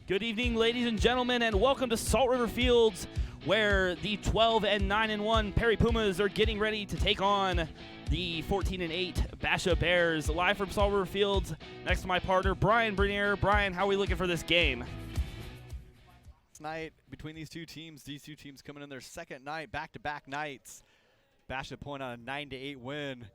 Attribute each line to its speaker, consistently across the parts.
Speaker 1: Good evening, ladies and gentlemen, and welcome to Salt River Fields, where the 12-9-1 Perry Pumas are getting ready to take on the 14-8 Basha Bears. Live from Salt River Fields, next to my partner, Brian Bernier. Brian, how are we looking for this game?
Speaker 2: Night between these two teams coming in their second night, back-to-back nights. Basha pulling on a 9-8 win,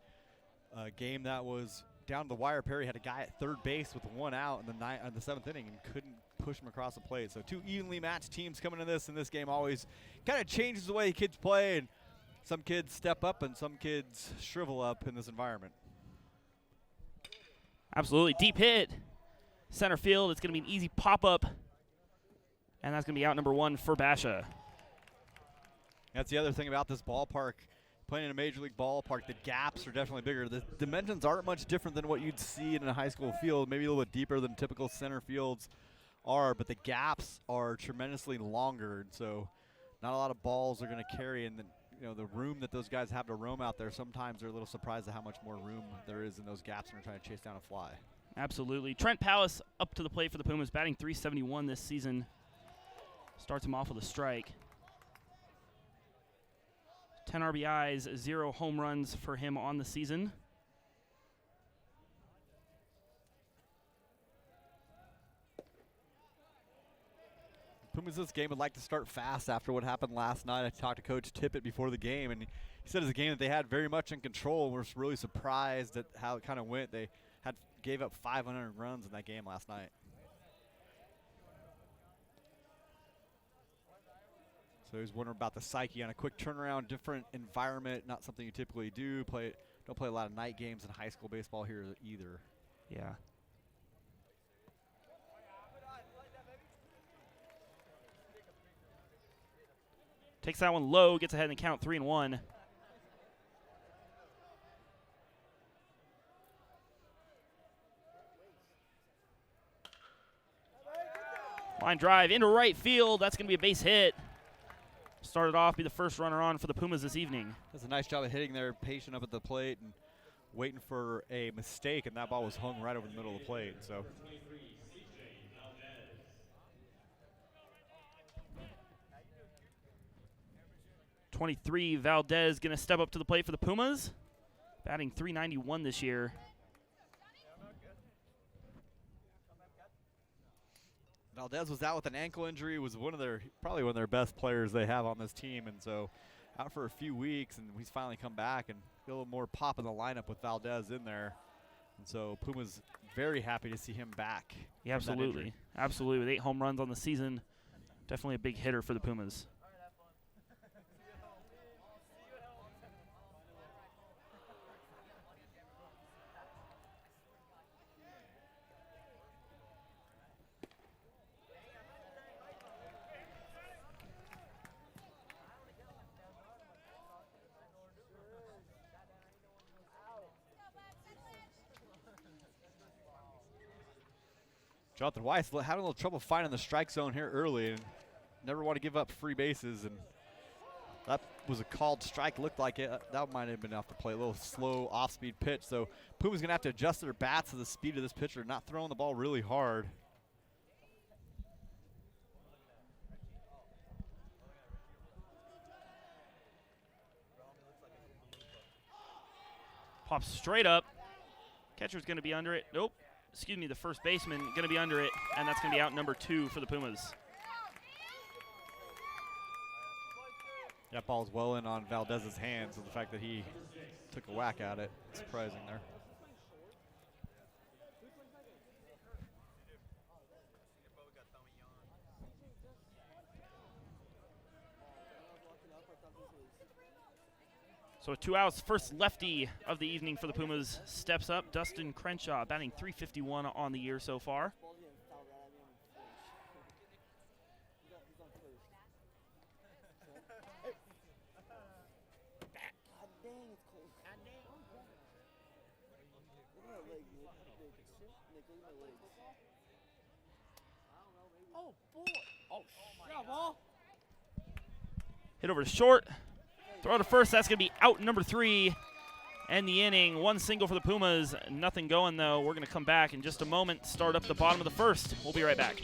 Speaker 2: a game that was down the wire. Perry had a guy at third base with one out in the seventh inning and couldn't push him across the plate. So two evenly matched teams coming in this, and this game always kind of changes the way kids play, and some kids step up and some kids shrivel up in this environment.
Speaker 1: Absolutely. Deep hit. Center field. It's going to be an easy pop-up, and that's going to be out number one for Basha.
Speaker 2: That's the other thing about this ballpark. Playing in a major league ballpark, the gaps are definitely bigger. The dimensions aren't much different than what you'd see in a high school field, maybe a little bit deeper than typical center fields are, but the gaps are tremendously longer, and so not a lot of balls are going to carry. And the room that those guys have to roam out there, sometimes they're a little surprised at how much more room there is in those gaps when they're trying to chase down a fly. Absolutely.
Speaker 1: Trent Palace up to the plate for the Pumas, batting .371 this season. Starts him off with a strike. 10 RBIs, 0 home runs for him on the season.
Speaker 2: Pumas this game would like to start fast after what happened last night. I talked to Coach Tippett before the game, and he said it was a game that they had very much in control. We're really surprised at how it kind of went. They gave up 500 runs in that game last night. So he's wondering about the psyche on a quick turnaround, different environment, not something you typically do. Don't play a lot of night games in high school baseball here either.
Speaker 1: Yeah. Takes that one low, gets ahead in the count, 3-1. Line drive into right field. That's going to be a base hit. Started off, be the first runner on for the Pumas this evening.
Speaker 2: Does a nice job of hitting there, patient up at the plate and waiting for a mistake, and that ball was hung right over the middle of the plate. So.
Speaker 1: 23, Valdez going to step up to the plate for the Pumas, batting .391 this year.
Speaker 2: Valdez was out with an ankle injury, was probably one of their best players they have on this team, and so out for a few weeks, and he's finally come back and a little more pop in the lineup with Valdez in there. And so Pumas very happy to see him back.
Speaker 1: Yeah, absolutely. Absolutely. With 8 home runs on the season, definitely a big hitter for the Pumas.
Speaker 2: Jonathan Weiss having a little trouble finding the strike zone here early and never want to give up free bases. And that was a called strike, looked like it. That might have been off the plate, a little slow off-speed pitch. So Puma's going to have to adjust their bats to the speed of this pitcher, not throwing the ball really hard.
Speaker 1: Pops straight up. Catcher's going to be under it. Nope. Excuse me, the first baseman going to be under it, and that's going to be out number 2 for the Pumas.
Speaker 2: That ball's well in on Valdez's hands, and the fact that he took a whack at it, surprising there.
Speaker 1: So with 2 outs, first lefty of the evening for the Pumas steps up. Dustin Crenshaw batting .351 on the year so far. Hit over to short. Throw to first, that's going to be out number 3. End the inning. 1 single for the Pumas. Nothing going, though. We're going to come back in just a moment, start up the bottom of the first. We'll be right back.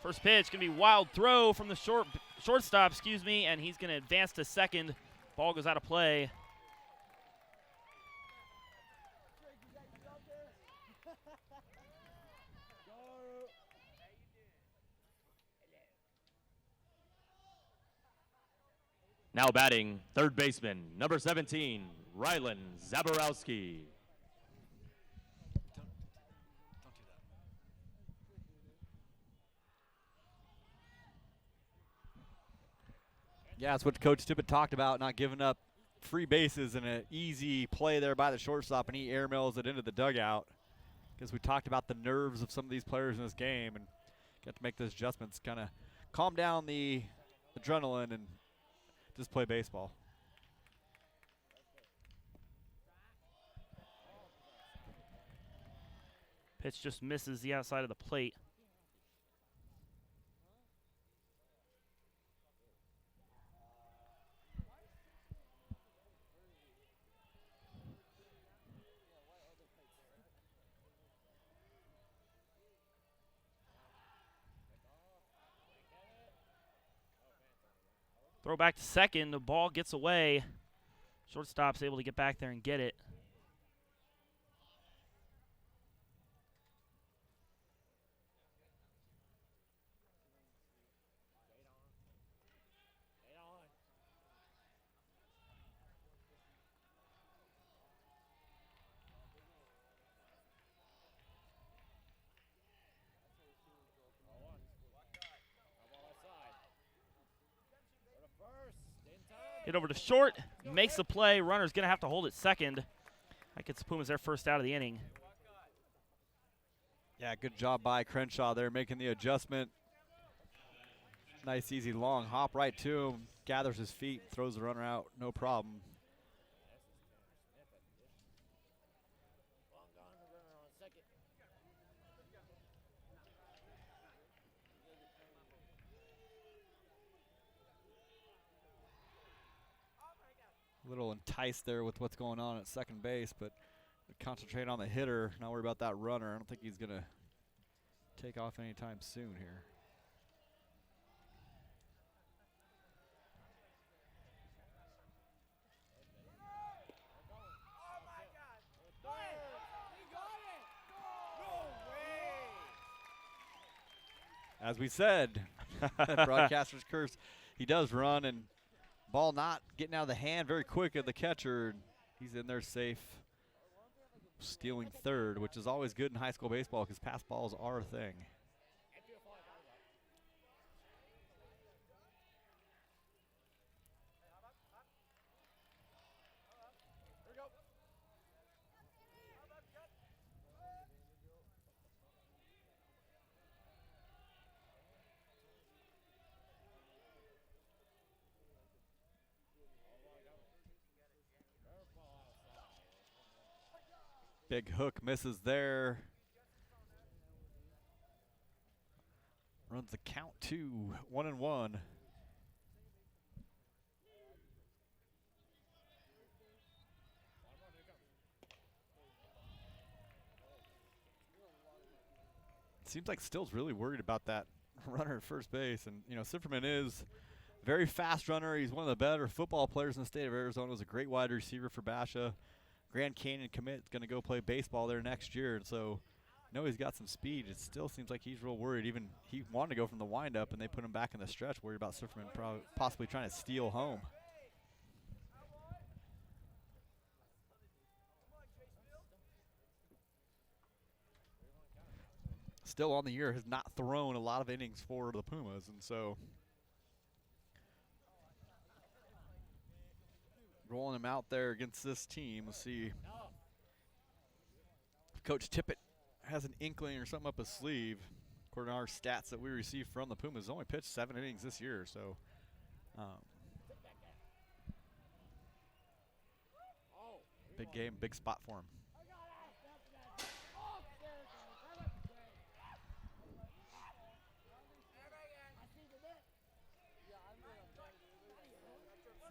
Speaker 1: First pitch going to be wild throw from the shortstop, and he's going to advance to second. Ball goes out of play.
Speaker 3: Now batting, third baseman, number 17, Rylan Zaborowski.
Speaker 2: Yeah, that's what Coach Tippett talked about, not giving up free bases and an easy play there by the shortstop, and he airmails it into the dugout. Because we talked about the nerves of some of these players in this game and got to make those adjustments, kind of calm down the adrenaline and just play baseball.
Speaker 1: Pitch just misses the outside of the plate. Throw back to second. The ball gets away. Shortstop's able to get back there and get it. Hit over to short, makes the play. Runner's going to have to hold it second. That gets the Pumas their first out of the inning.
Speaker 2: Yeah, good job by Crenshaw there, making the adjustment. Nice, easy, long hop right to him. Gathers his feet, throws the runner out, no problem. A little enticed there with what's going on at second base, but concentrate on the hitter, not worry about that runner. I don't think he's going to take off anytime soon here. as we said, broadcaster's curse. He does run, and ball not getting out of the hand very quick of the catcher. He's in there safe, stealing third, which is always good in high school baseball because pass balls are a thing. Big hook misses there. Runs the count to 1-1. Seems like Still's really worried about that runner at first base. And, you know, Sifferman is a very fast runner. He's one of the better football players in the state of Arizona. Was a great wide receiver for Basha. Grand Canyon commit, going to go play baseball there next year. And so I know he's got some speed. It still seems like he's real worried. Even he wanted to go from the windup, and they put him back in the stretch, worried about Sifferman possibly trying to steal home. Still on the year has not thrown a lot of innings for the Pumas, and so rolling him out there against this team. We'll see if Coach Tippett has an inkling or something up his sleeve. According to our stats that we received from the Pumas, only pitched 7 innings this year, so big game, big spot for him.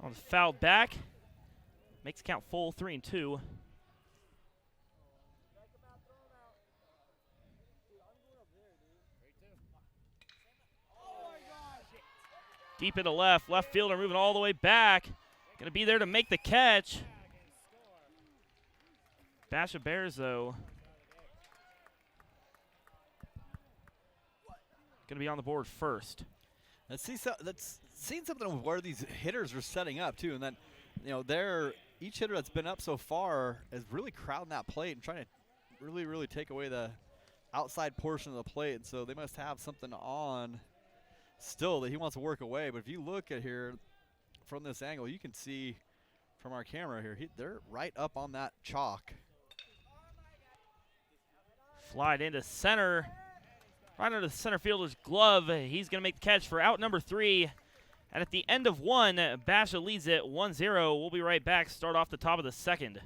Speaker 1: On the foul back. Makes count full 3-2. Deep into left. Left fielder moving all the way back. Going to be there to make the catch. Basha Bears, though, going to be on the board first.
Speaker 2: Let's seen something of where these hitters are setting up too, and then, you know, each hitter that's been up so far is really crowding that plate and trying to really take away the outside portion of the plate. And so they must have something on still that he wants to work away. But if you look at here from this angle, you can see from our camera here, they're right up on that chalk.
Speaker 1: Flied into center. Right under the center fielder's glove. He's going to make the catch for out number 3. And at the end of 1, Basha leads it 1-0. We'll be right back. Start off the top of the second.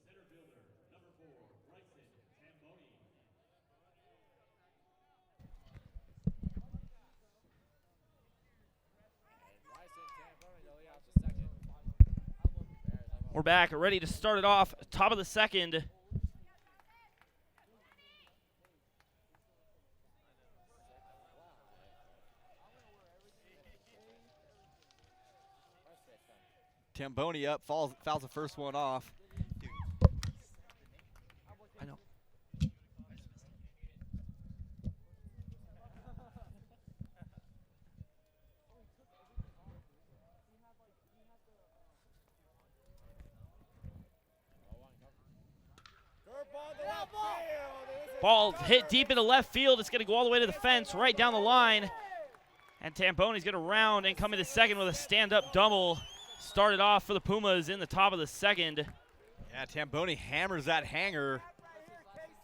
Speaker 3: Center fielder, number 4, Bryson Tamboni.
Speaker 1: We're back, ready to start it off. Top of the second.
Speaker 2: Tamboni up, fouls the first one off.
Speaker 1: Ball hit deep into left field. It's going to go all the way to the fence, right down the line. And Tamboni's going to round and come into second with a stand-up double. Started off for the Pumas in the top of the second.
Speaker 2: Yeah, Tamboni hammers that hanger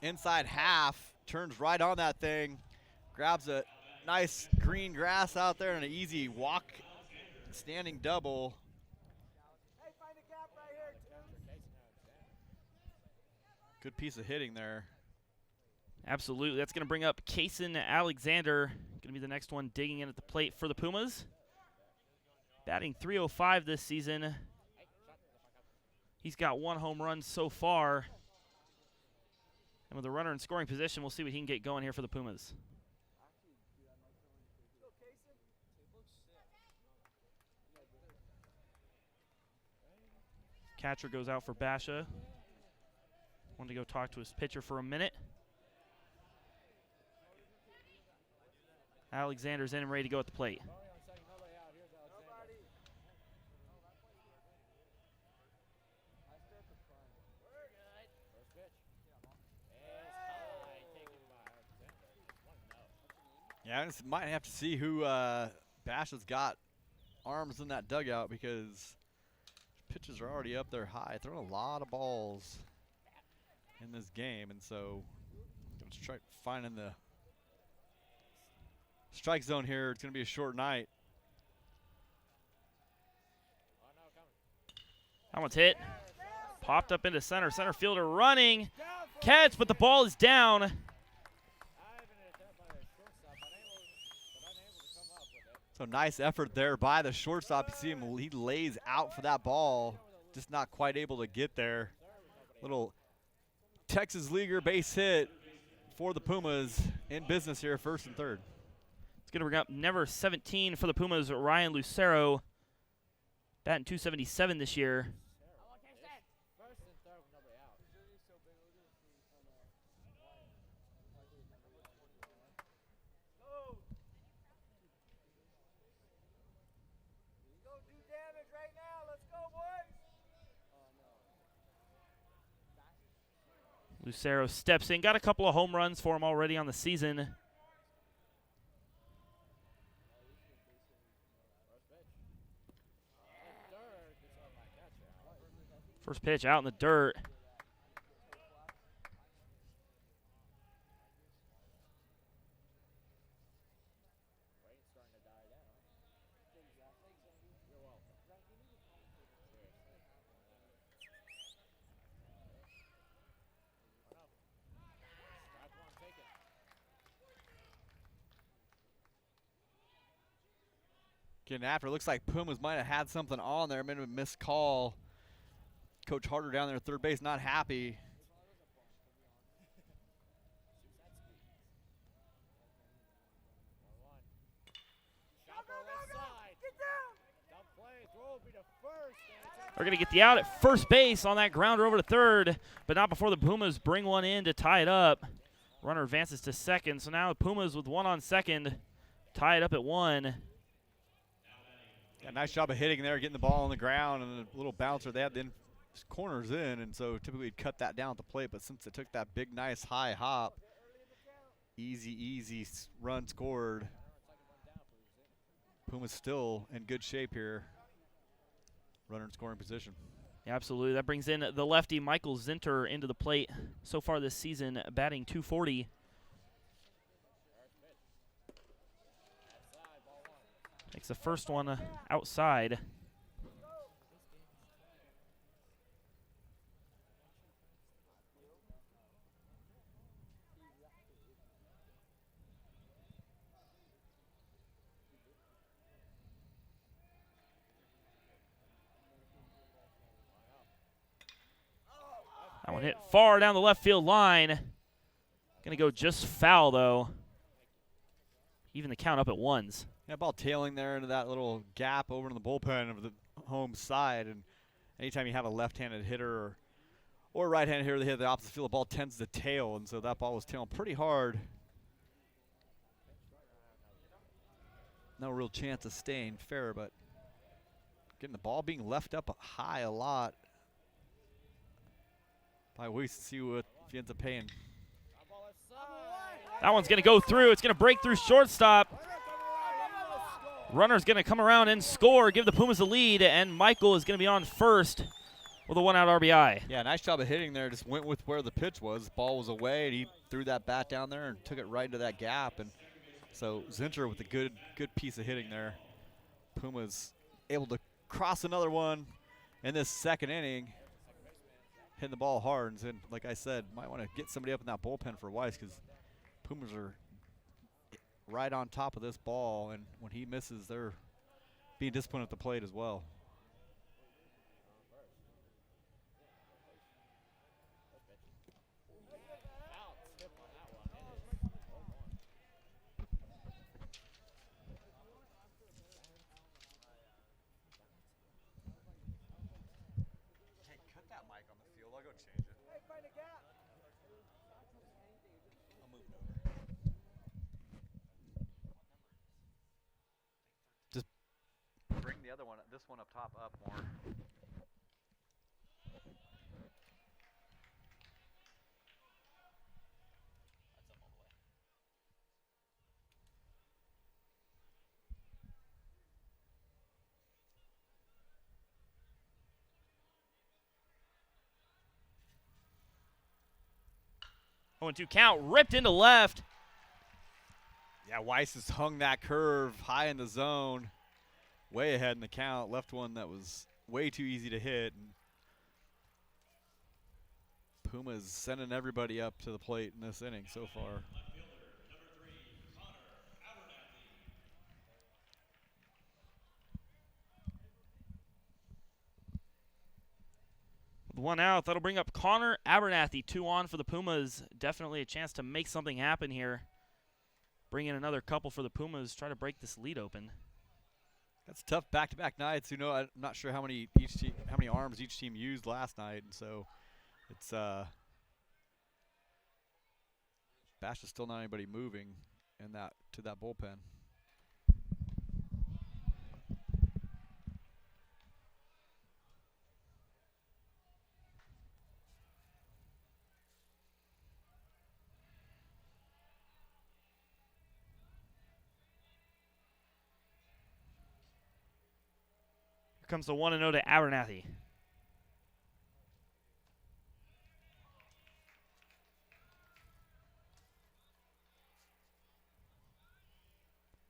Speaker 2: inside half, turns right on that thing, grabs a nice green grass out there and an easy walk standing double. Good piece of hitting there.
Speaker 1: Absolutely. That's going to bring up Kaysen Alexander. Going to be the next one digging in at the plate for the Pumas. Batting .305 this season. He's got 1 home run so far. And with a runner in scoring position, we'll see what he can get going here for the Pumas. Catcher goes out for Basha. Wanted to go talk to his pitcher for a minute. Alexander's in and ready to go at the plate.
Speaker 2: Yeah, I just might have to see who Basha's got arms in that dugout because pitches are already up there high. Throwing a lot of balls in this game, and so let's try finding the strike zone here. It's going to be a short night.
Speaker 1: That one's hit. Popped up into center. Center fielder running. Catch, but the ball is down.
Speaker 2: So nice effort there by the shortstop. You see him, he lays out for that ball, just not quite able to get there. Little Texas leaguer base hit for the Pumas in business here, first and third.
Speaker 1: It's going to bring up number 17 for the Pumas, Ryan Lucero. Batting .277 this year. Lucero steps in. Got a couple of home runs for him already on the season. First pitch out in the dirt.
Speaker 2: Getting after, it looks like Pumas might have had something on there, maybe a missed call. Coach Harder down there at third base, not happy.
Speaker 1: They're going to get the out at first base on that grounder over to third, but not before the Pumas bring one in to tie it up. Runner advances to second, so now the Pumas with one on second, tie it up at 1.
Speaker 2: Yeah, nice job of hitting there, getting the ball on the ground, and a little bouncer. They had the corners in, and so typically we'd cut that down at the plate, but since they took that big, nice high hop, easy run scored. Pumas still in good shape here. Runner in scoring position.
Speaker 1: Yeah, absolutely. That brings in the lefty Michael Zinter into the plate so far this season, batting .240. Takes the first one outside. That one hit far down the left field line. Going to go just foul, though. Even the count up at 1s.
Speaker 2: Yeah, ball tailing there into that little gap over in the bullpen of the home side. And anytime you have a left-handed hitter or right-handed hitter that hit the opposite field, the ball tends to tail. And so that ball was tailing pretty hard. No real chance of staying fair, but getting the ball being left up high a lot. Probably waits to see if he ends up paying.
Speaker 1: That one's going to go through. It's going to break through shortstop. Runner's going to come around and score, give the Pumas the lead, and Michael is going to be on first with a one-out RBI.
Speaker 2: Yeah, nice job of hitting there. Just went with where the pitch was. Ball was away, and he threw that bat down there and took it right into that gap. And so Zinter with a good piece of hitting there. Pumas able to cross another one in this second inning, hitting the ball hard. And like I said, might want to get somebody up in that bullpen for Weiss because Pumas are right on top of this ball, and when he misses, they're being disciplined at the plate as well. Hey, cut that mic on the field. I'll go change it. I'll move it over. Just bring the other one, this one up top, up more.
Speaker 1: 0-2 count, ripped into left.
Speaker 2: Yeah, Weiss has hung that curve high in the zone, way ahead in the count. Left one that was way too easy to hit. And Pumas sending everybody up to the plate in this inning so far.
Speaker 1: With one out, that'll bring up Connor Abernathy, 2 on for the Pumas. Definitely a chance to make something happen here. Bring in another couple for the Pumas, try to break this lead open.
Speaker 2: That's tough back-to-back nights. You know, I'm not sure how many arms each team used last night, and so it's Basha's still not anybody moving in that to that bullpen.
Speaker 1: Here comes the 1-0 to Abernathy.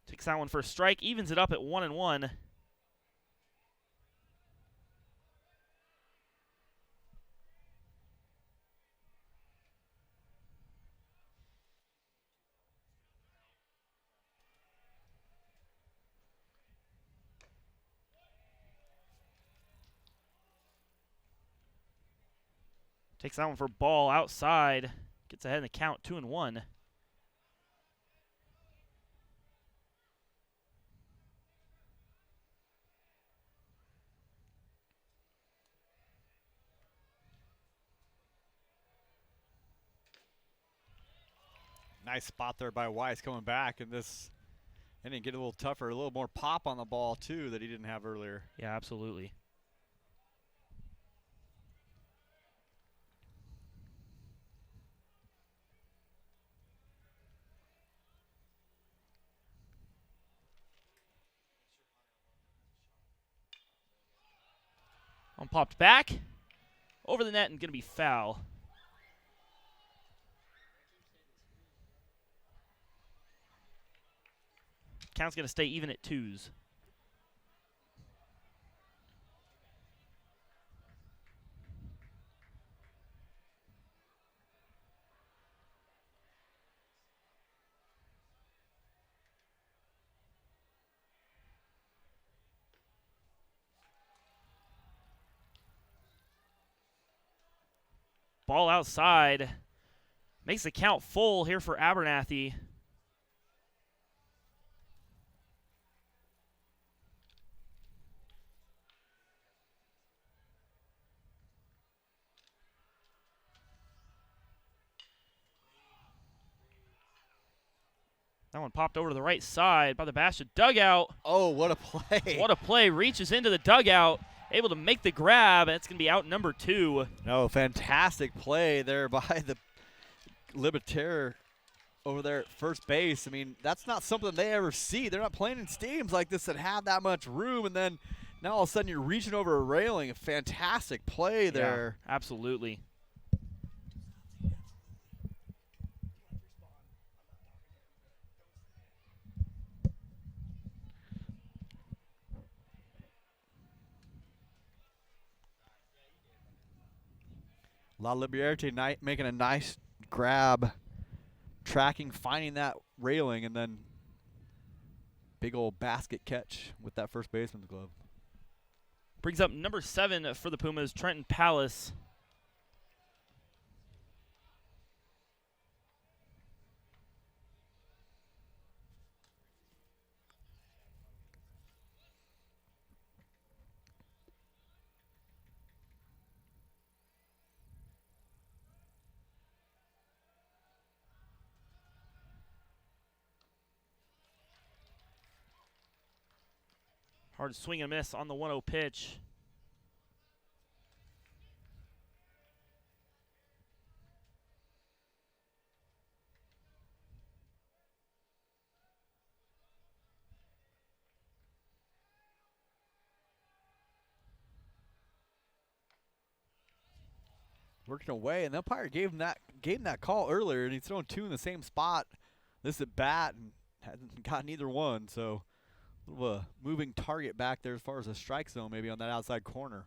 Speaker 1: Takes that one for a strike, evens it up at 1-1. Takes that one for ball outside. Gets ahead in the count, 2-1.
Speaker 2: Nice spot there by Weiss coming back, and this inning get a little tougher, a little more pop on the ball too that he didn't have earlier.
Speaker 1: Yeah, absolutely. One popped back, over the net, and going to be foul. Count's going to stay even at 2s. Ball outside. Makes the count full here for Abernathy. That one popped over to the right side by the Basha dugout.
Speaker 2: Oh, what a play.
Speaker 1: What a play. Reaches into the dugout, able to make the grab, and it's going to be out number 2.
Speaker 2: No, fantastic play there by Libertaire over there at first base. I mean, that's not something they ever see. They're not playing in stadiums like this that have that much room, and then now all of a sudden you're reaching over a railing. A fantastic play there.
Speaker 1: Yeah, absolutely.
Speaker 2: La Liberté making a nice grab, tracking, finding that railing, and then big old basket catch with that first baseman's glove.
Speaker 1: Brings up number 7 for the Pumas, Trenton Palace. Hard swing and miss on the 1-0 pitch.
Speaker 2: Working away, and the umpire gave him that call earlier, and he's thrown 2 in the same spot. This at bat, and hasn't gotten either one. So a little of a moving target back there as far as the strike zone, maybe on that outside corner.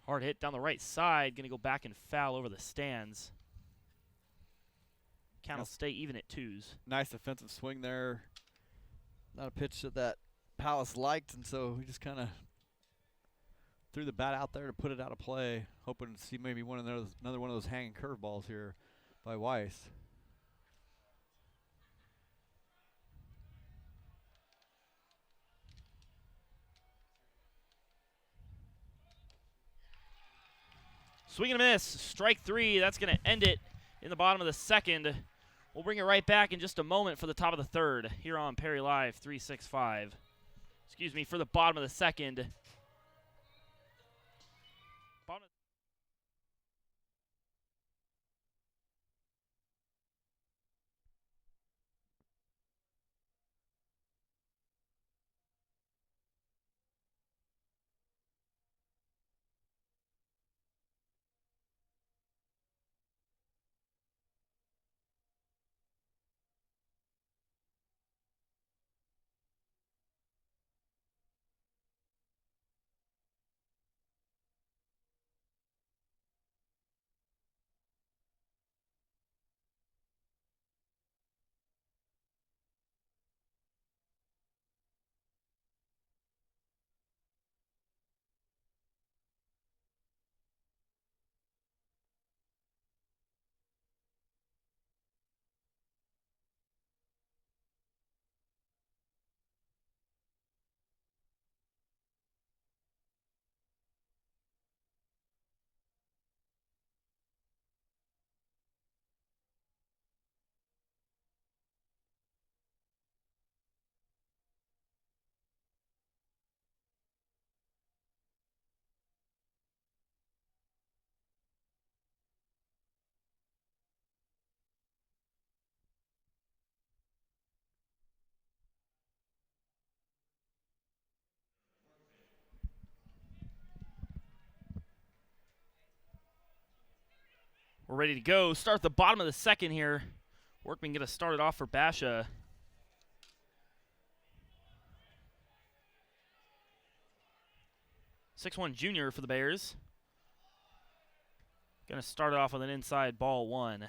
Speaker 1: Hard hit down the right side, going to go back and foul over the stands. Count will stay even at 2s.
Speaker 2: Nice defensive swing there. Not a pitch that Palace liked, and so he just kind of threw the bat out there to put it out of play, hoping to see maybe another one of those hanging curveballs here by Weiss.
Speaker 1: Swing and a miss, strike 3. That's going to end it in the bottom of the 2nd. We'll bring it right back in just a moment for the top of the 3rd here on Perry Live 365. Excuse me, for the bottom of the 2nd. We're ready to go. Start the bottom of the 2nd here. Workman going to start it off for Basha. .61 junior for the Bears. Going to start it off with an inside ball 1.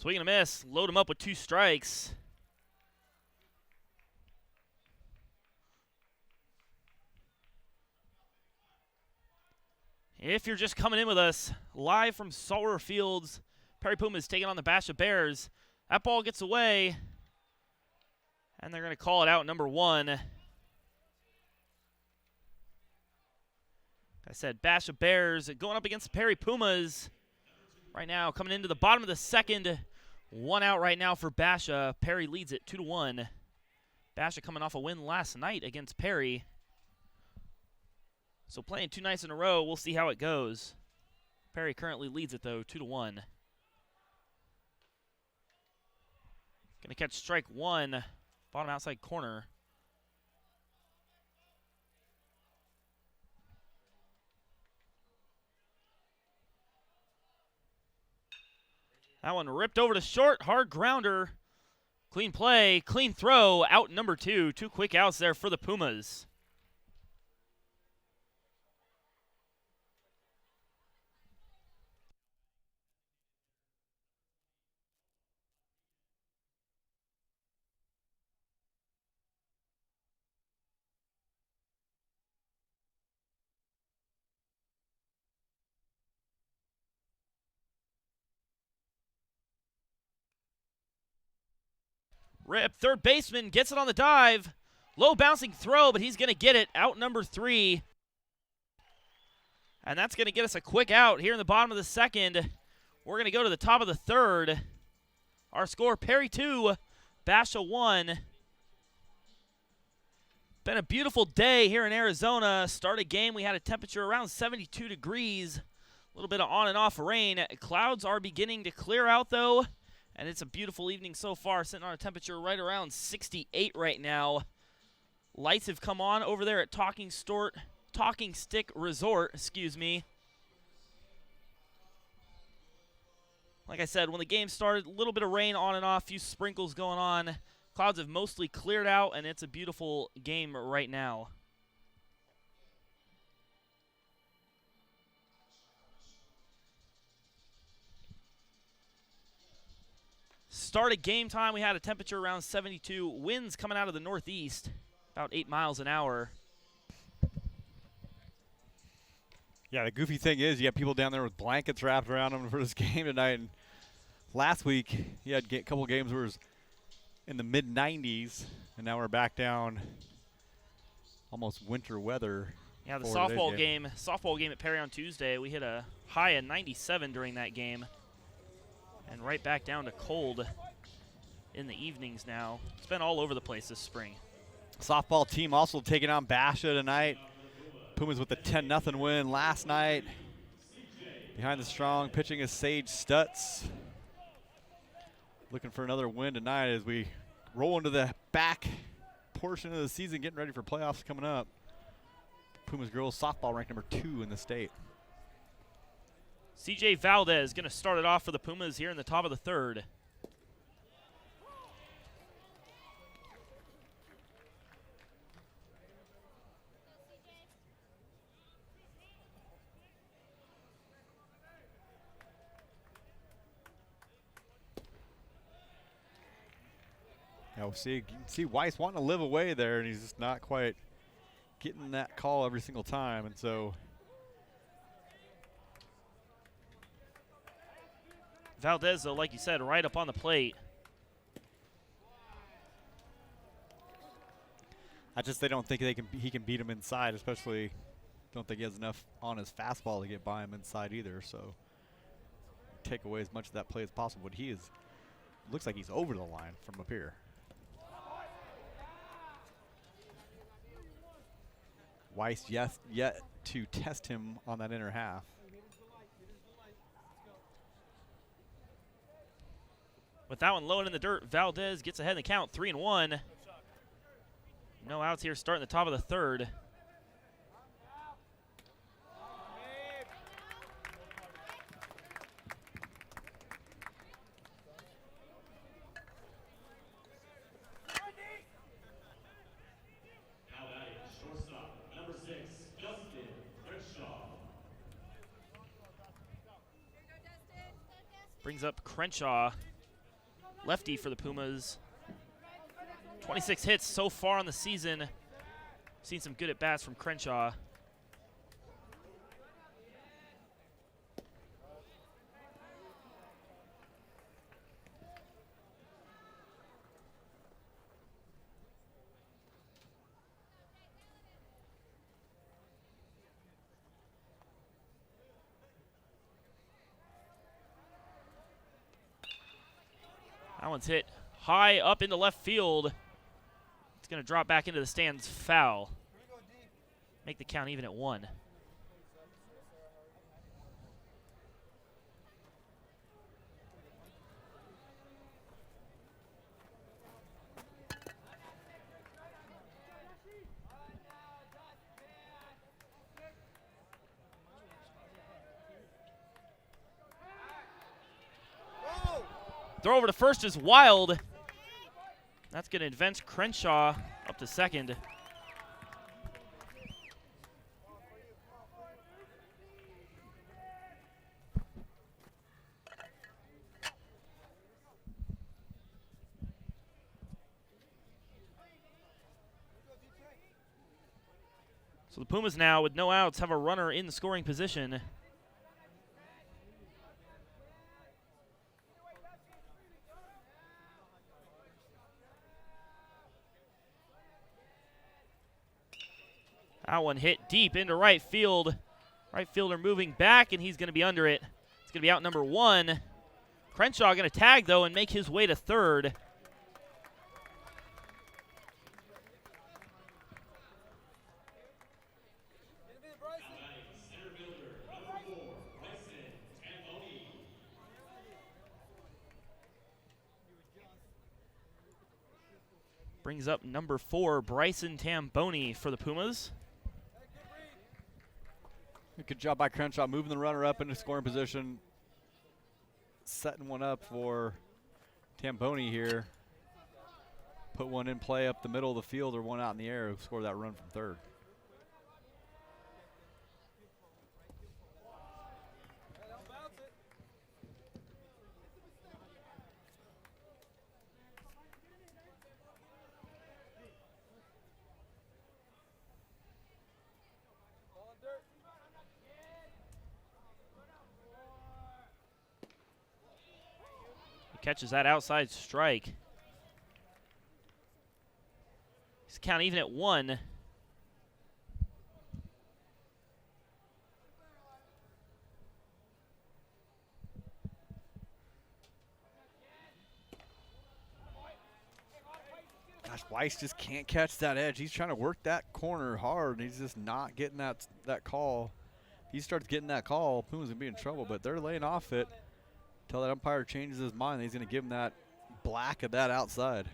Speaker 1: Swing and a miss. Load him up with 2 strikes. If you're just coming in with us, live from Salt River Fields, Perry Pumas taking on the Basha Bears. That ball gets away, and they're going to call it out, number 1. Like I said, Basha Bears going up against the Perry Pumas. Right now, coming into the bottom of the second. 1 out right now for Basha. Perry leads it 2-1. Basha coming off a win last night against Perry. So playing 2 nights in a row, we'll see how it goes. Perry currently leads it, though, 2-1. Going to catch strike 1, bottom outside corner. That one ripped over to short, hard grounder. Clean play, clean throw, out number 2. 2 quick outs there for the Pumas. Rip, third baseman gets it on the dive. Low bouncing throw, but he's going to get it. Out number 3. And that's going to get us a quick out here in the bottom of the second. We're going to go to the top of the third. Our score, Perry 2, Basha 1. Been a beautiful day here in Arizona. Started game, we had a temperature around 72 degrees. A little bit of on and off rain. Clouds are beginning to clear out, though. And it's a beautiful evening so far, sitting on a temperature right around 68 right now. Lights have come on over there at Talking Stick Resort, Like I said, when the game started, a little bit of rain on and off, a few sprinkles going on. Clouds have mostly cleared out, and it's a beautiful game right now. Started game time, we had a temperature around 72. Winds coming out of the northeast, about 8 miles an hour.
Speaker 2: Yeah, the goofy thing is you have people down there with blankets wrapped around them for this game tonight. And last week, you had a couple games where it was in the mid-90s, and now we're back down almost winter weather.
Speaker 1: Yeah, the softball game at Perry on Tuesday, we hit a high of 97 during that game. And right back down to cold in the evenings now. It's been all over the place this spring.
Speaker 2: Softball team also taking on Basha tonight. Pumas with a 10-0 win last night. Behind the strong pitching is Sage Stutz. Looking for another win tonight as we roll into the back portion of the season, getting ready for playoffs coming up. Pumas girls softball ranked number 2 in the state.
Speaker 1: CJ Valdez going to start it off for the Pumas here in the top of the third.
Speaker 2: Now you can see Weiss wanting to live away there, and he's just not quite getting that call every single time, and so
Speaker 1: Valdez, though, like you said, right up on the plate.
Speaker 2: they don't think he can beat him inside, especially don't think he has enough on his fastball to get by him inside either. So take away as much of that play as possible. But he looks like he's over the line from up here. Weiss yet to test him on that inner half.
Speaker 1: With that one low in the dirt, Valdez gets ahead in the count, 3-1. No outs here starting the top of the third.
Speaker 3: Now batting, shortstop, number 6, Justin Crenshaw.
Speaker 1: Brings up Crenshaw. lefty for the Pumas. 26 hits so far on the season. Seen some good at-bats from Crenshaw. That one's hit high up into left field. It's going to drop back into the stands, foul. Make the count even at 1. Throw over to first is wild. That's going to advance Crenshaw up to second. So the Pumas now, with no outs, have a runner in the scoring position. That one hit deep into right field. Right fielder moving back, and he's going to be under it. It's going to be out number 1. Crenshaw going to tag, though, and make his way to third. Brings up number 4, Bryson Tamboni for the Pumas.
Speaker 2: Good job by Crenshaw, moving the runner up into scoring position. Setting one up for Tamboni here. Put one in play up the middle of the field or one out in the air. Score that run from third.
Speaker 1: Catches that outside strike. He's count even at 1.
Speaker 2: Gosh, Weiss just can't catch that edge. He's trying to work that corner hard, and he's just not getting that call. If he starts getting that call, Puma's going to be in trouble, but they're laying off it. Until that umpire changes his mind, he's going to give him that black of that outside.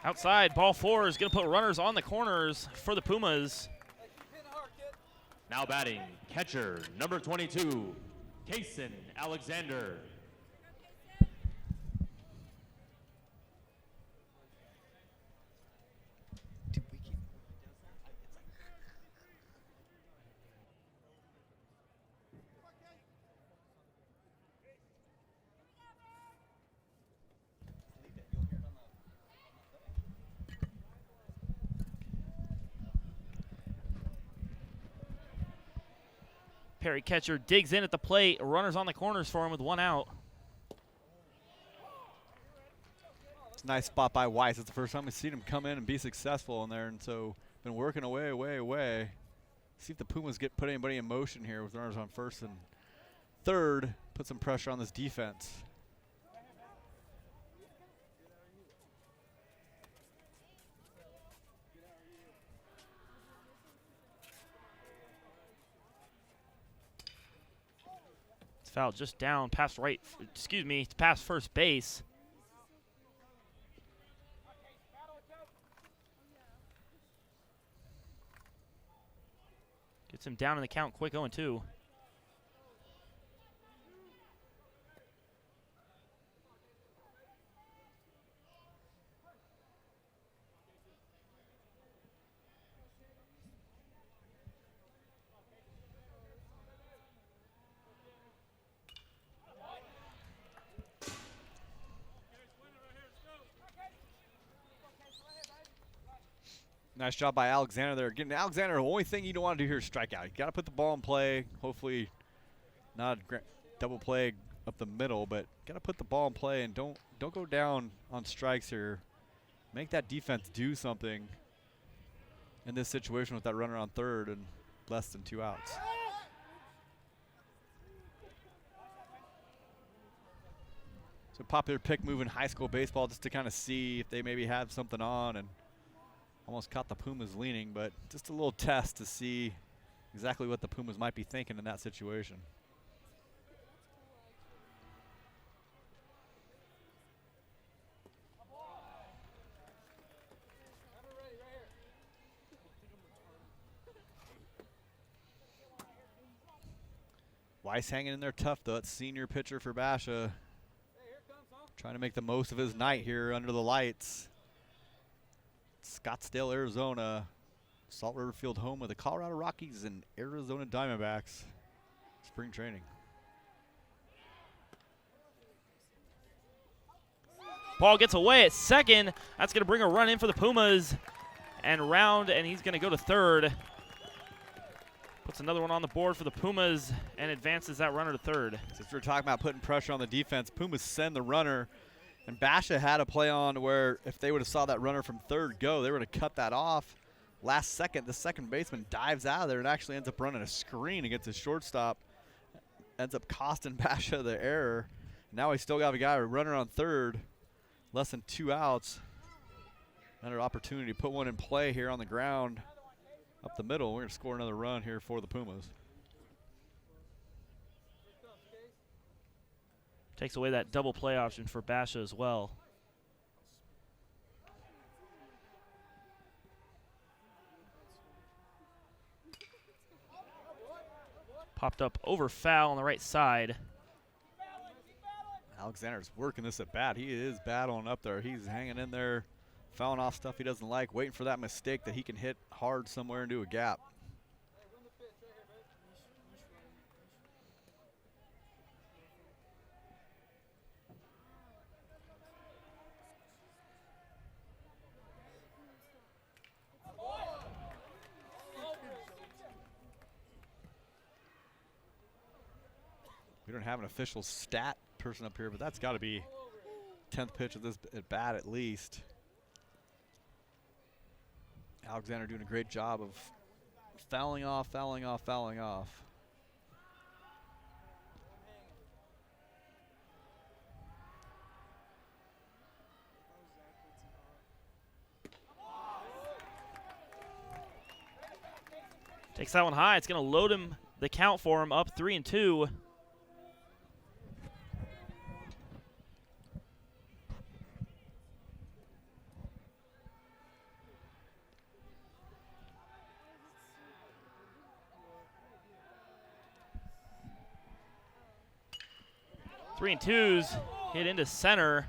Speaker 1: Outside, ball 4 is going to put runners on the corners for the Pumas.
Speaker 3: Now batting, catcher, number 22, Kaysen Alexander.
Speaker 1: Perry catcher digs in at the plate. Runners on the corners for him with 1 out.
Speaker 2: It's a nice spot by Weiss. It's the first time we've seen him come in and be successful in there, and so been working away. See if the Pumas put anybody in motion here with runners on first and third. Put some pressure on this defense.
Speaker 1: Foul just down past past first base. Puts him down in the count quick, 0-2.
Speaker 2: Nice job by Alexander there. Getting Alexander, the only thing you don't want to do here is strike out. You got to put the ball in play. Hopefully not a double play up the middle, but got to put the ball in play and don't go down on strikes here. Make that defense do something in this situation with that runner on third and less than 2 outs. It's a popular pick move in high school baseball just to kind of see if they maybe have something on, and almost caught the Pumas leaning, but just a little test to see exactly what the Pumas might be thinking in that situation. Weiss hanging in there tough, though. It's senior pitcher for Basha. Trying to make the most of his night here under the lights. Scottsdale, Arizona. Salt River Field, home of the Colorado Rockies and Arizona Diamondbacks. Spring training.
Speaker 1: Ball gets away at second. That's going to bring a run in for the Pumas. And he's going to go to third. Puts another one on the board for the Pumas and advances that runner to third.
Speaker 2: Since we're talking about putting pressure on the defense, Pumas send the runner, and Basha had a play on where if they would have saw that runner from third go, they would have cut that off. Last second, the second baseman dives out of there and actually ends up running a screen against his shortstop. Ends up costing Basha the error. Now we still got a guy, a runner on third, less than 2 outs. Another opportunity to put one in play here on the ground. Up the middle, we're going to score another run here for the Pumas.
Speaker 1: Takes away that double play option for Basha as well. Popped up over foul on the right side.
Speaker 2: Alexander's working this at bat. He is battling up there. He's hanging in there, fouling off stuff he doesn't like, waiting for that mistake that he can hit hard somewhere into a gap. We don't have an official stat person up here, but that's got to be 10th pitch of this at bat at least. Alexander doing a great job of fouling off, fouling off, fouling off.
Speaker 1: Takes that one high. It's going to load him, the count for him, up 3-2. Three and twos hit into center.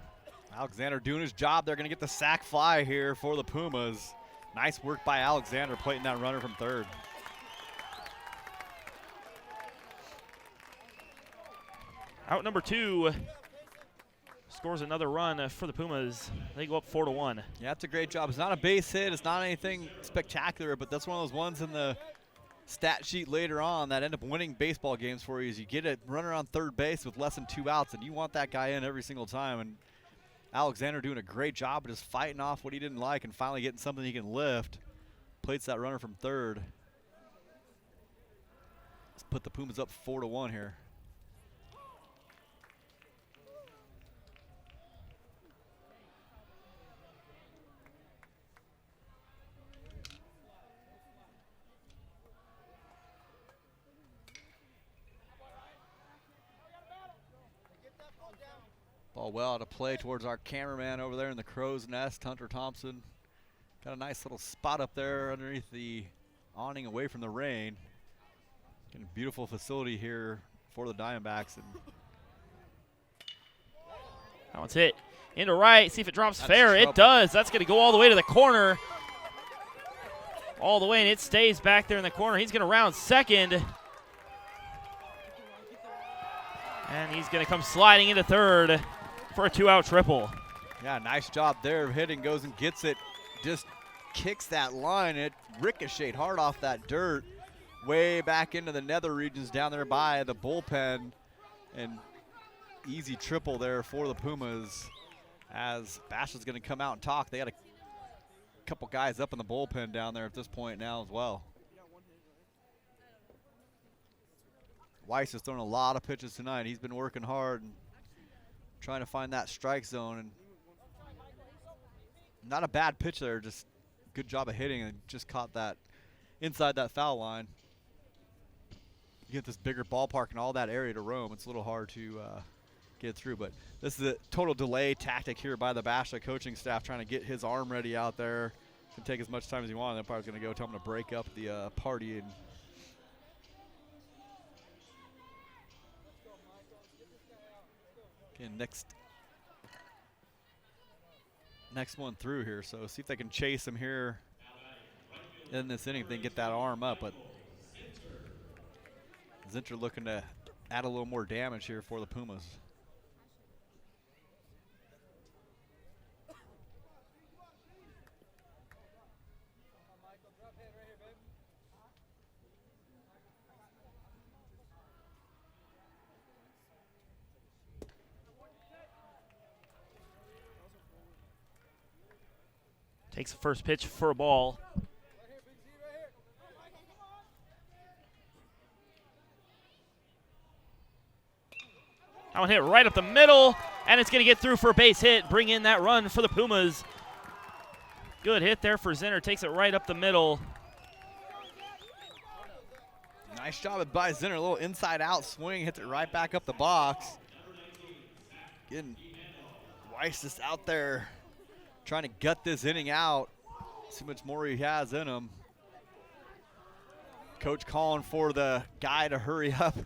Speaker 2: Alexander doing his job. They're going to get the sac fly here for the Pumas. Nice work by Alexander plating that runner from third.
Speaker 1: Out number 2 scores another run for the Pumas. They go up 4-1.
Speaker 2: Yeah, that's a great job. It's not a base hit. It's not anything spectacular, but that's one of those ones in the stat sheet later on that end up winning baseball games for you. Is you get a runner on third base with less than 2 outs, and you want that guy in every single time. And Alexander doing a great job of just fighting off what he didn't like and finally getting something he can lift. Plates that runner from third. Let's put the Pumas up 4-1 here. Ball well to play towards our cameraman over there in the crow's nest, Hunter Thompson. Got a nice little spot up there underneath the awning away from the rain. Getting a beautiful facility here for the Diamondbacks. And
Speaker 1: that one's hit into right. See if it drops
Speaker 2: That's
Speaker 1: fair.
Speaker 2: trouble.
Speaker 1: It does. That's going to go all the way to the corner. All the way, and it stays back there in the corner. He's going to round second. And he's going to come sliding into third for a 2-out triple.
Speaker 2: yeah, nice job there of hitting. Goes and gets it. Just kicks that line. It ricocheted hard off that dirt. Way back into the nether regions down there by the bullpen. And easy triple there for the Pumas. As Basha's going to come out and talk. They got a couple guys up in the bullpen down there at this point now as well. Weiss has thrown a lot of pitches tonight. He's been working hard and trying to find that strike zone. And not a bad pitch there, just good job of hitting and just caught that inside that foul line. You get this bigger ballpark and all that area to roam, it's a little hard to get through. But this is a total delay tactic here by the Basha coaching staff, trying to get his arm ready out there. Can take as much time as you want. They're probably going to go tell him to break up the party. And again, next one through here. So see if they can chase him here in this inning if they can get that arm up. But Zinter looking to add a little more damage here for the Pumas.
Speaker 1: Takes the first pitch for a ball. That one hit right up the middle, and it's going to get through for a base hit, bring in that run for the Pumas. Good hit there for Zinner, takes it right up the middle.
Speaker 2: Nice job by Zinner, a little inside-out swing, hits it right back up the box. Getting Weiss just out there trying to gut this inning out. See how much more he has in him. Coach calling for the guy to hurry up,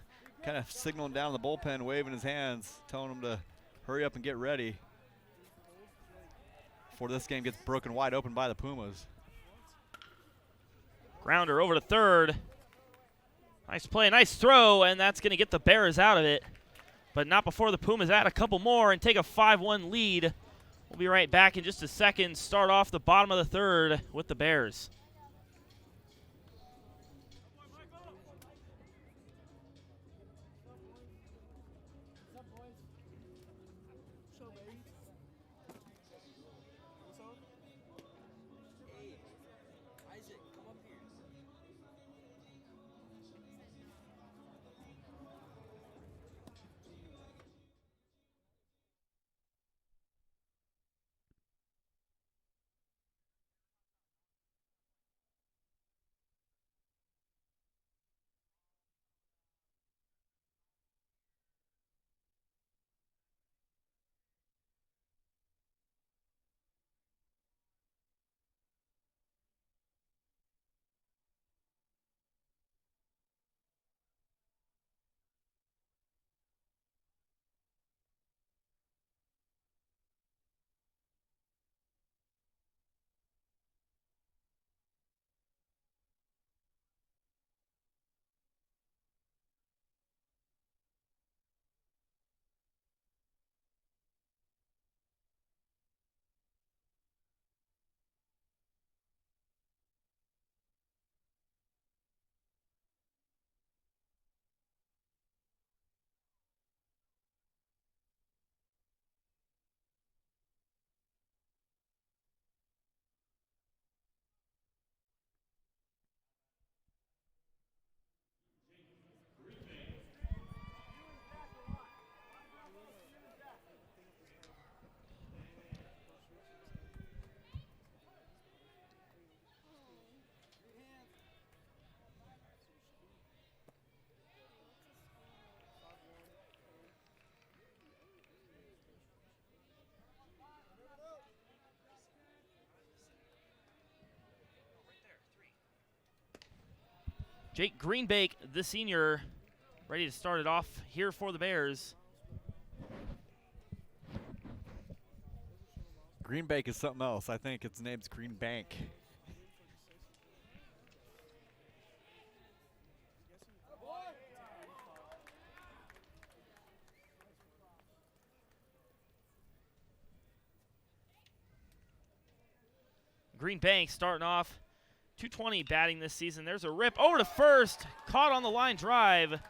Speaker 2: kind of signaling down the bullpen, waving his hands, telling him to hurry up and get ready before this game gets broken wide open by the Pumas.
Speaker 1: Grounder over to third. Nice play, nice throw, and that's going to get the Bears out of it. But not before the Pumas add a couple more and take a 5-1 lead. We'll be right back in just a second. Start off the bottom of the third with the Bears. Jake Greenbake, the senior, ready to start it off here for the Bears.
Speaker 2: Greenbank is something else. I think its name's Greenbank.
Speaker 1: Greenbank starting off 220 batting this season. There's a rip over to first, caught on the line drive.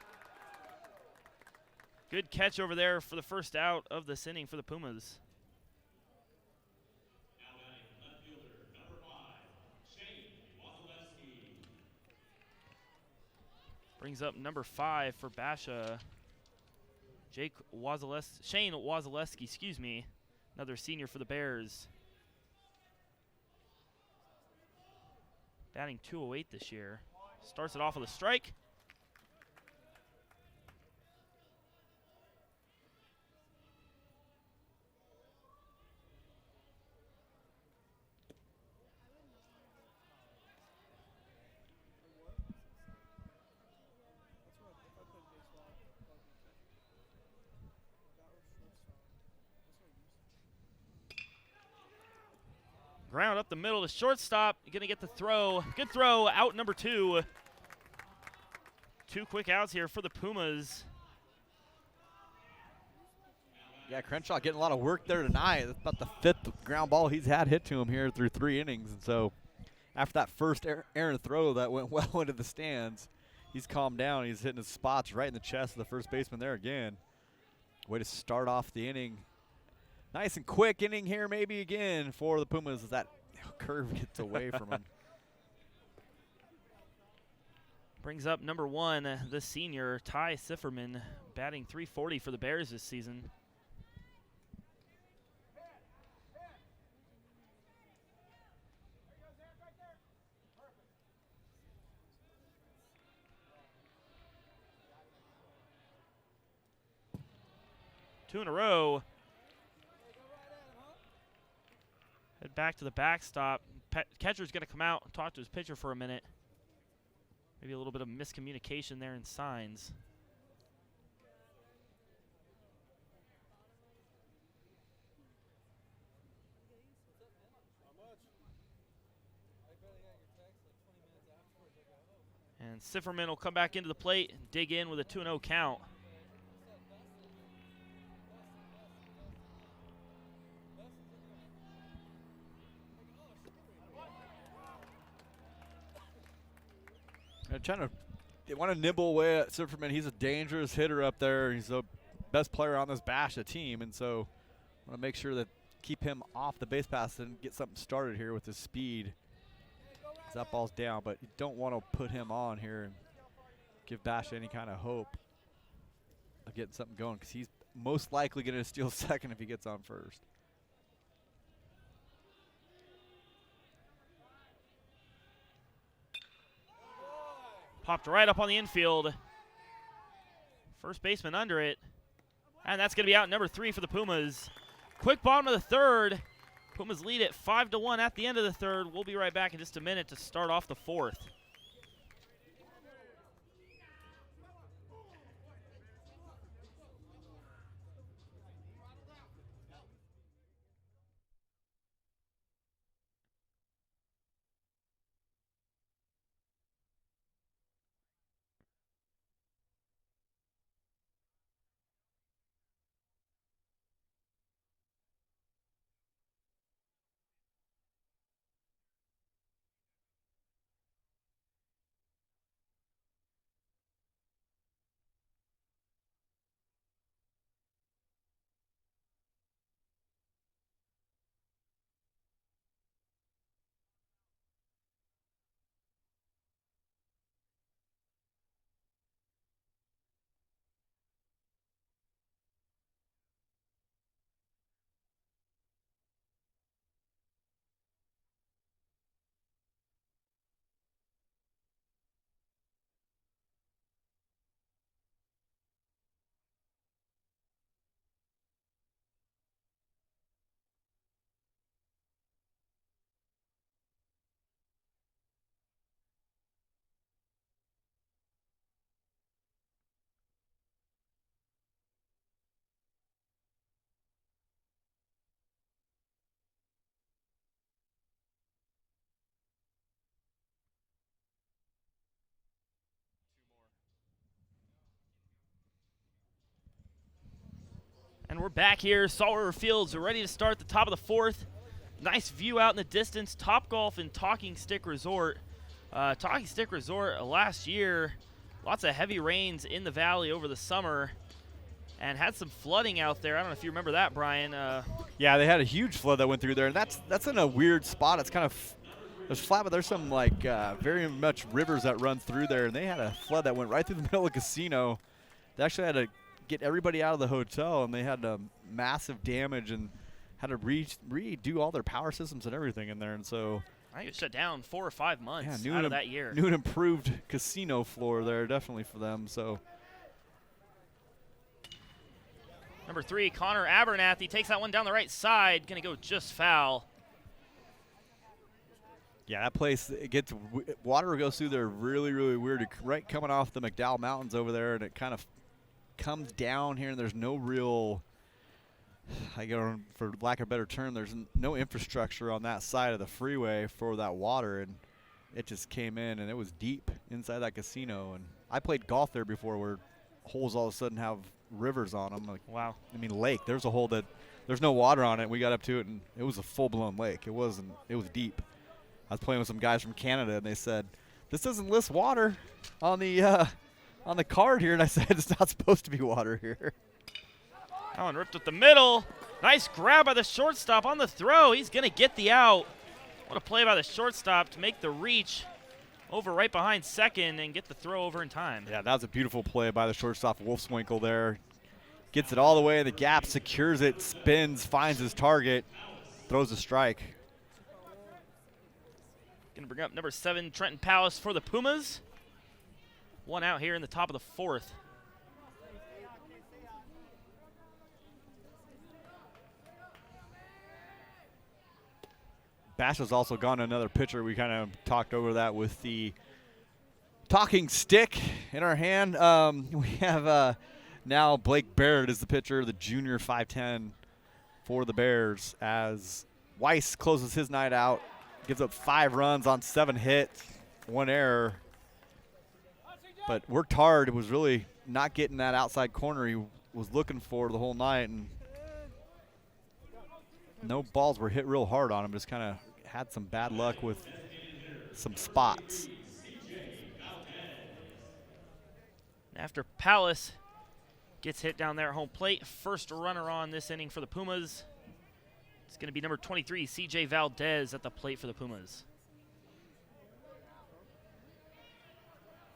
Speaker 1: Good catch over there for the first out of this inning for the Pumas.
Speaker 3: Now batting left fielder, number 5, Shane Wozolewski.
Speaker 1: Brings up number 5 for Basha. Shane Wozolewski, excuse me. Another senior for the Bears. Batting 208 this year. Starts it off with a strike. Ground up the middle to shortstop. Going to get the throw. Good throw. Out number 2. 2 quick outs here for the Pumas.
Speaker 2: Yeah, Crenshaw getting a lot of work there tonight. That's about the 5th ground ball he's had hit to him here through 3 innings. And so after that first errant throw that went well into the stands, he's calmed down. He's hitting his spots right in the chest of the first baseman there again. Way to start off the inning. Nice and quick inning here maybe again for the Pumas as that curve gets away from him.
Speaker 1: Brings up number 1, the senior, Ty Sifferman, batting .340 for the Bears this season. Two in a row. Head back to the backstop. Catcher's going to come out and talk to his pitcher for a minute. Maybe a little bit of miscommunication there in signs. And Sifferman will come back into the plate and dig in with a 2-0 count.
Speaker 2: They want to nibble away at Sifferman. He's a dangerous hitter up there. He's the best player on this Basha team, and so want to make sure that keep him off the base pass and get something started here with his speed. As that ball's down, but you don't want to put him on here and give Basha any kind of hope of getting something going because he's most likely going to steal second if he gets on first.
Speaker 1: Popped right up on the infield. First baseman under it. And that's going to be out number 3 for the Pumas. Quick bottom of the third. Pumas lead it 5-1 at the end of the third. We'll be right back in just a minute to start off the 4th. And we're back here, Salt River Fields, ready to start the top of the fourth. Nice view out in the distance. Top Golf and Talking Stick Resort. Talking Stick Resort last year, lots of heavy rains in the valley over the summer and had some flooding out there. I don't know if you remember that, Brian.
Speaker 2: Yeah, they had a huge flood that went through there, and that's in a weird spot. It's kind of there's flat, but there's some like very much rivers that run through there, and they had a flood that went right through the middle of the casino. They actually had to get everybody out of the hotel, and they had massive damage and had to redo all their power systems and everything in there. And so
Speaker 1: I think it shut down 4 or 5 months
Speaker 2: new
Speaker 1: out of that year.
Speaker 2: New and improved casino floor there, definitely for them. So
Speaker 1: number 3, Connor Abernathy takes that one down the right side. Going to go just foul.
Speaker 2: yeah, that place, it gets water goes through there really, really weird. Right coming off the McDowell Mountains over there, and it kind of comes down here, and there's no real, for lack of a better term, there's no infrastructure on that side of the freeway for that water, and it just came in, and it was deep inside that casino. And I played golf there before, where holes all of a sudden have rivers on them. Like,
Speaker 1: wow.
Speaker 2: I mean, lake. There's a hole that there's no water on it. We got up to it, and it was a full-blown lake. It was deep. I was playing with some guys from Canada, and they said, "This doesn't list water on the card here," and I said, "It's not supposed to be water here."
Speaker 1: That one ripped with the middle. Nice grab by the shortstop on the throw. He's going to get the out. What a play by the shortstop to make the reach over right behind second and get the throw over in time.
Speaker 2: Yeah, that was a beautiful play by the shortstop, Wolfswinkel there. Gets it all the way in the gap, secures it, spins, finds his target, throws a strike.
Speaker 1: Going to bring up number 7, Trenton Palace for the Pumas. One out here in the top of the fourth.
Speaker 2: Basha's also gone to another pitcher. We kind of talked over that with the talking stick in our hand. We have now Blake Barrett is the pitcher, the junior 5'10" for the Bears, as Weiss closes his night out, gives up 5 runs on 7 hits, 1 error. But worked hard. It was really not getting that outside corner he was looking for the whole night, and no balls were hit real hard on him. Just kind of had some bad luck with some spots.
Speaker 1: After Palace gets hit down there at home plate, first runner on this inning for the Pumas. It's going to be number 23, CJ Valdez, at the plate for the Pumas.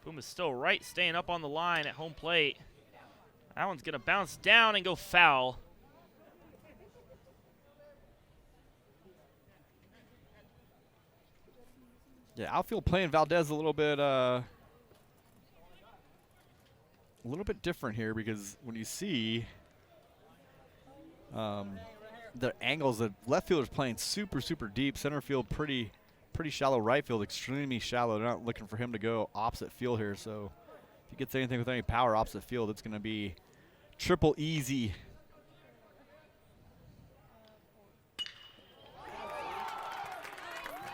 Speaker 1: Pumas still right, staying up on the line at home plate. That one's going to bounce down and go foul.
Speaker 2: Yeah, outfield playing Valdez a little bit different here, because when you see the angles, the left fielder's playing super, super deep, center field pretty shallow, right field extremely shallow. They're not looking for him to go opposite field here, so if he gets anything with any power opposite field, it's going to be triple easy.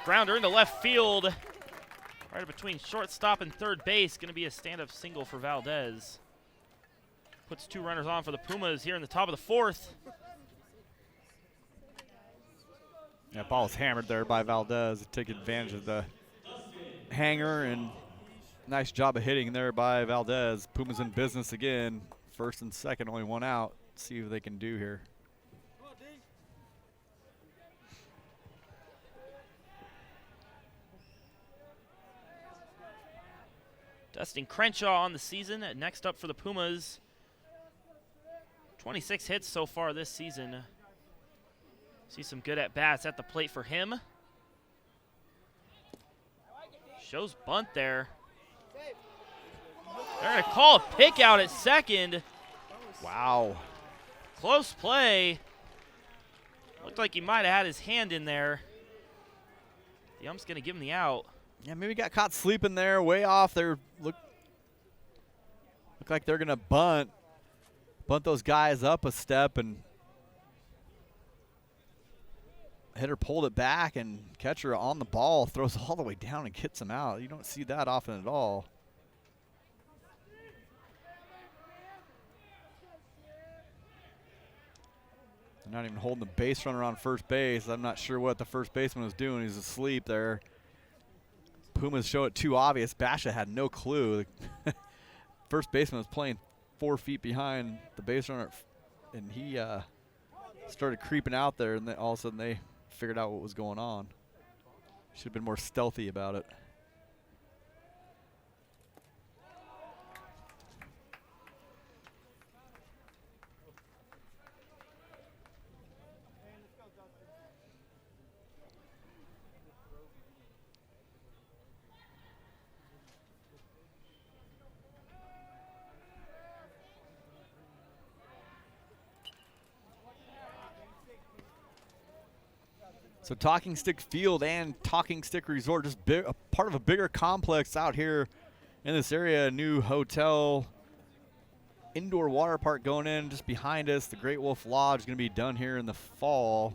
Speaker 1: Grounder into left field, right between shortstop and third base. Going to be a stand-up single for Valdez. Puts 2 runners on for the Pumas here in the top of the fourth.
Speaker 2: Yeah, ball is hammered there by Valdez to take advantage of the hanger, and nice job of hitting there by Valdez. Pumas in business again. First and second, only 1 out. See what they can do here.
Speaker 1: Dustin Crenshaw on the season. Next up for the Pumas. 26 hits so far this season. See some good at-bats at the plate for him. Shows bunt there. They're going to call a pick out at second.
Speaker 2: Wow.
Speaker 1: Close play. Looked like he might have had his hand in there. The ump's going to give him the out.
Speaker 2: Yeah, maybe got caught sleeping there, way off. They look like they're going to bunt those guys up a step, and hitter pulled it back, and catcher on the ball throws all the way down and gets him out. You don't see that often at all. They're not even holding the base runner on first base. I'm not sure what the first baseman was doing. He's asleep there. Pumas show it too obvious. Basha had no clue. The first baseman was playing 4 feet behind the base runner, and he started creeping out there, and then all of a sudden they figured out what was going on. Should have been more stealthy about it. So Talking Stick Field and Talking Stick Resort, just a part of a bigger complex out here in this area. A new hotel, indoor water park going in just behind us. The Great Wolf Lodge is going to be done here in the fall.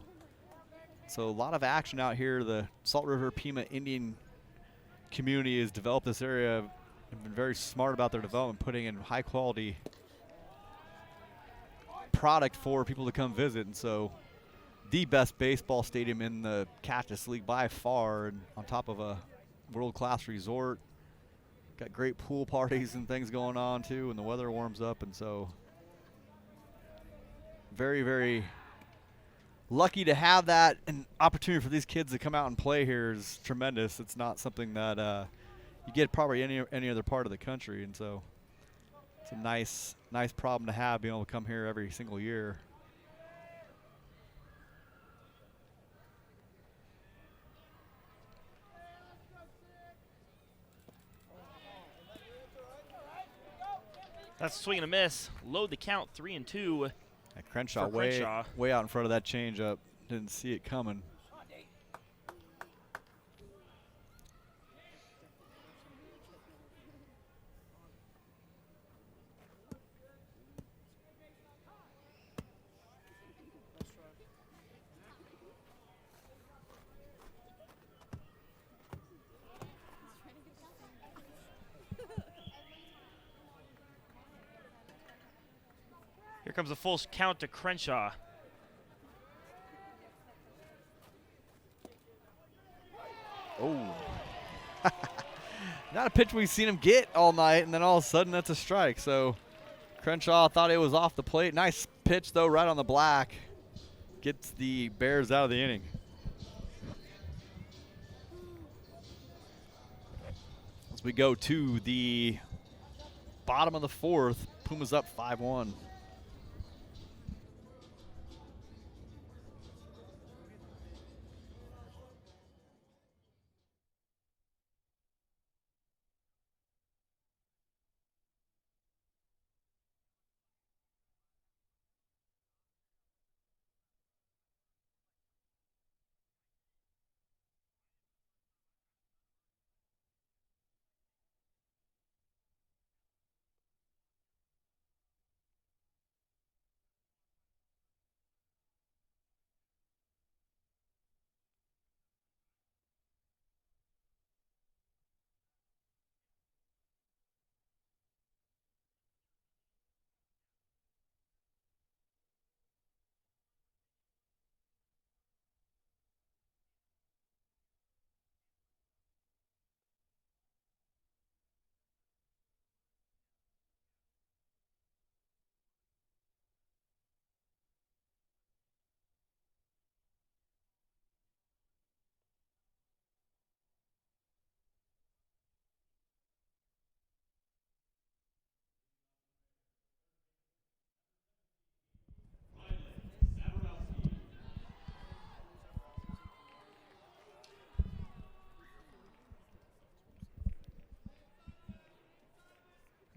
Speaker 2: So a lot of action out here. The Salt River Pima Indian community has developed this area and been very smart about their development, putting in high quality product for people to come visit. And so the best baseball stadium in the Cactus League by far, and on top of a world-class resort. Got great pool parties and things going on too, and the weather warms up, and so very, very lucky to have that. An opportunity for these kids to come out and play here is tremendous. It's not something that you get probably any other part of the country, and so it's a nice problem to have, being able to come here every single year.
Speaker 1: That's a swing and a miss. Load the count, 3-2.
Speaker 2: Crenshaw
Speaker 1: for Crenshaw.
Speaker 2: way out in front of that changeup. Didn't see it coming.
Speaker 1: Here comes a full count to Crenshaw.
Speaker 2: Oh. Not a pitch we've seen him get all night, and then all of a sudden that's a strike. So Crenshaw thought it was off the plate. Nice pitch, though, right on the black. Gets the Bears out of the inning. As we go to the bottom of the fourth, Pumas up 5-1.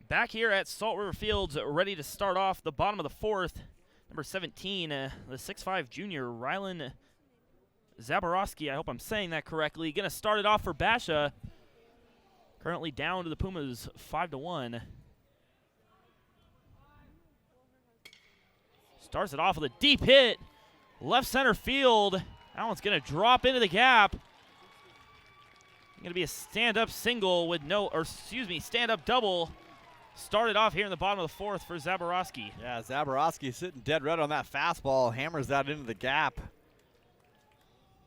Speaker 1: Back here at Salt River Fields, ready to start off the bottom of the fourth. Number 17, the 6'5 junior, Rylan Zaborowski. I hope I'm saying that correctly. Going to start it off for Basha. Currently down to the Pumas 5-1. Starts it off with a deep hit. Left center field. That one's going to drop into the gap. Going to be a stand-up single with stand-up double started off here in the bottom of the fourth for Zaborowski.
Speaker 2: Yeah, Zaborowski sitting dead red on that fastball, hammers that into the gap.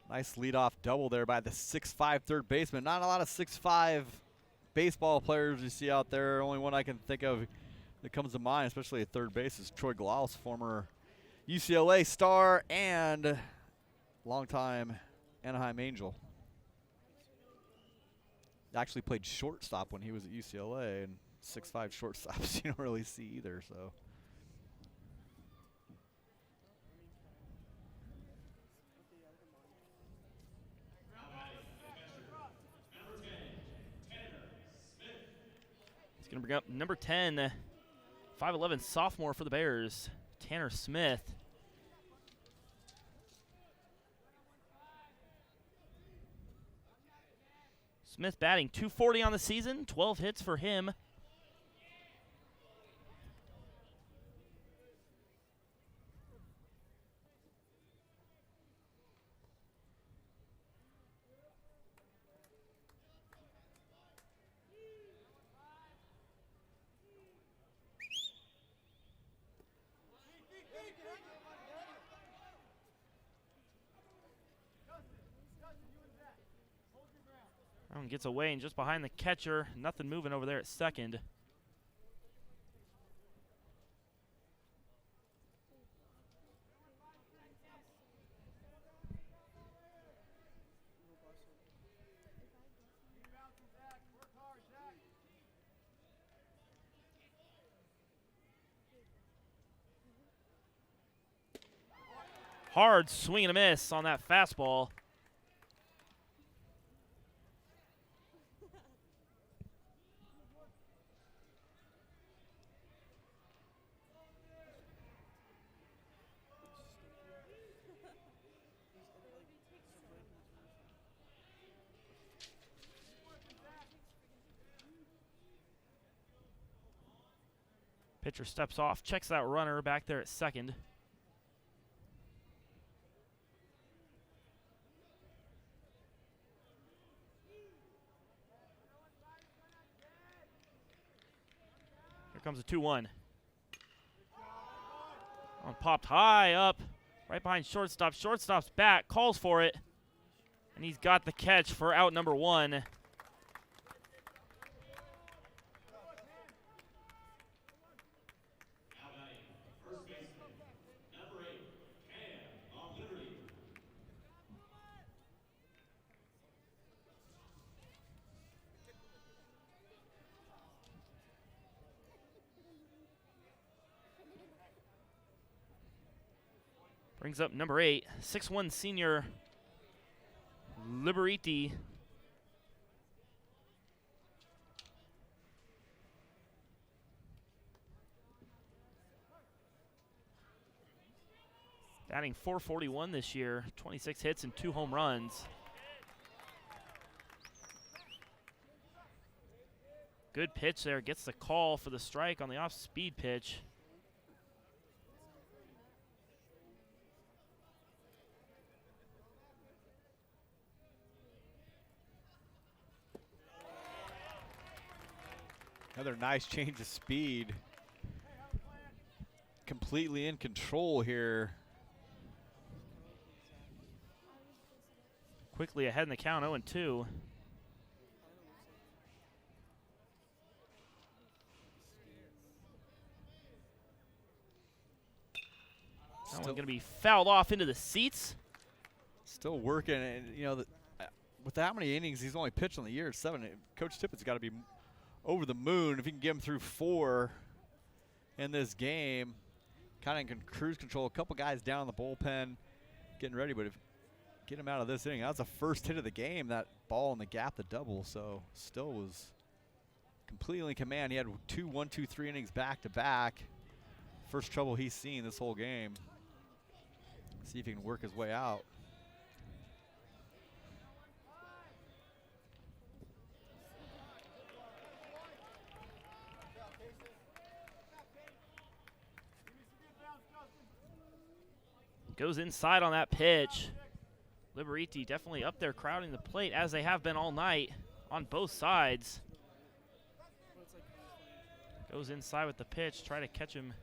Speaker 2: Nice leadoff double there by the 6'5" third baseman. Not a lot of 6'5" baseball players you see out there. Only one I can think of that comes to mind, especially at third base, is Troy Glaus, former UCLA star and longtime Anaheim Angel. Actually played shortstop when he was at UCLA, and 6'5" shortstops you don't really see either. So.
Speaker 1: He's going to bring up number 10, 5'11" sophomore for the Bears, Tanner Smith. Smith batting .240 on the season, 12 hits for him. That one gets away and just behind the catcher. Nothing moving over there at second. Hard swing and a miss on that fastball. Pitcher steps off, checks that runner back there at second. Here comes a 2-1. Oh, popped high up, right behind shortstop. Shortstop's back, calls for it, and he's got the catch for out number 1. Brings up number 8, 6'1" senior Liberiti. Batting .441 this year, 26 hits and 2 home runs. Good pitch there, gets the call for the strike on the off-speed pitch.
Speaker 2: Another nice change of speed. Completely in control here.
Speaker 1: Quickly ahead in the count, 0-2. That one's going to be fouled off into the seats.
Speaker 2: Still working, and you know, with how many innings he's only pitched on the year, 7. Coach Tippett's got to be over the moon if he can get him through 4 in this game. Kind of in cruise control. A couple guys down in the bullpen getting ready, but if get him out of this inning. That was the first hit of the game, that ball in the gap, the double. So still was completely in command. He had 2 1-2-3 innings back to back. First trouble he's seen this whole game. See if he can work his way out.
Speaker 1: Goes inside on that pitch. Liberiti definitely up there crowding the plate, as they have been all night on both sides. Goes inside with the pitch, try to catch him.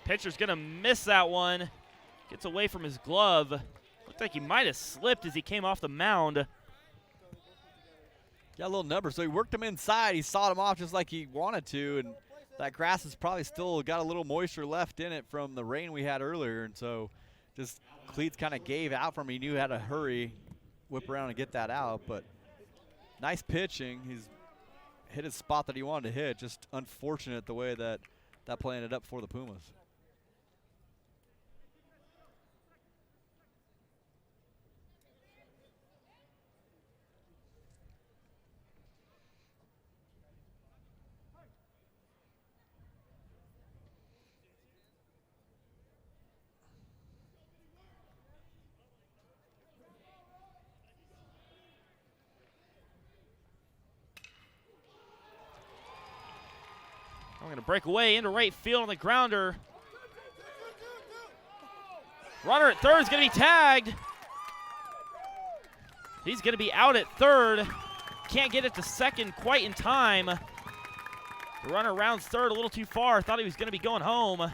Speaker 1: Pitcher's gonna miss that one. Gets away from his glove. Looked like he might have slipped as he came off the mound.
Speaker 2: Got a little number, so he worked him inside. He sawed him off just like he wanted to, and that grass has probably still got a little moisture left in it from the rain we had earlier, and so just cleats kind of gave out from him. He knew how to hurry, whip around and get that out, but nice pitching. He's hit his spot that he wanted to hit. Just unfortunate the way that that play ended up for the Pumas.
Speaker 1: I'm going to break away into right field on the grounder. Runner at third is going to be tagged. He's going to be out at third. Can't get it to second quite in time. The runner rounds third a little too far. Thought he was going to be going home.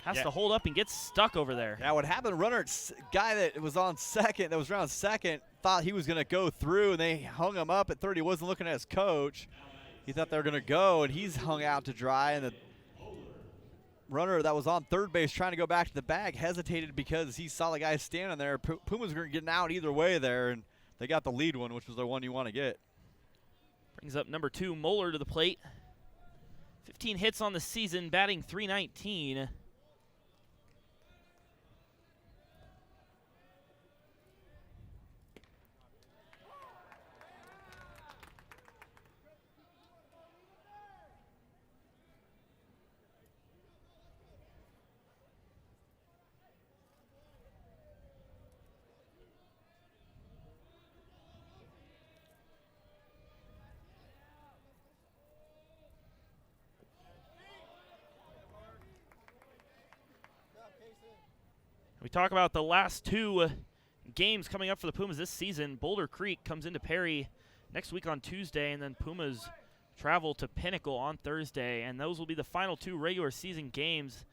Speaker 1: Has to hold up and get stuck over there.
Speaker 2: Yeah, what happened, runner, guy that was on second, that was around second, thought he was going to go through, and they hung him up at third. He wasn't looking at his coach. He thought they were going to go, and he's hung out to dry, and the runner that was on third base trying to go back to the bag hesitated because he saw the guy standing there. Pumas were getting out either way there, and they got the lead one, which was the one you want to get.
Speaker 1: Brings up number 2, Moeller, to the plate. 15 hits on the season, batting .319. We talk about the last 2 games coming up for the Pumas this season. Boulder Creek comes into Perry next week on Tuesday, and then Pumas travel to Pinnacle on Thursday, and those will be the final 2 regular season games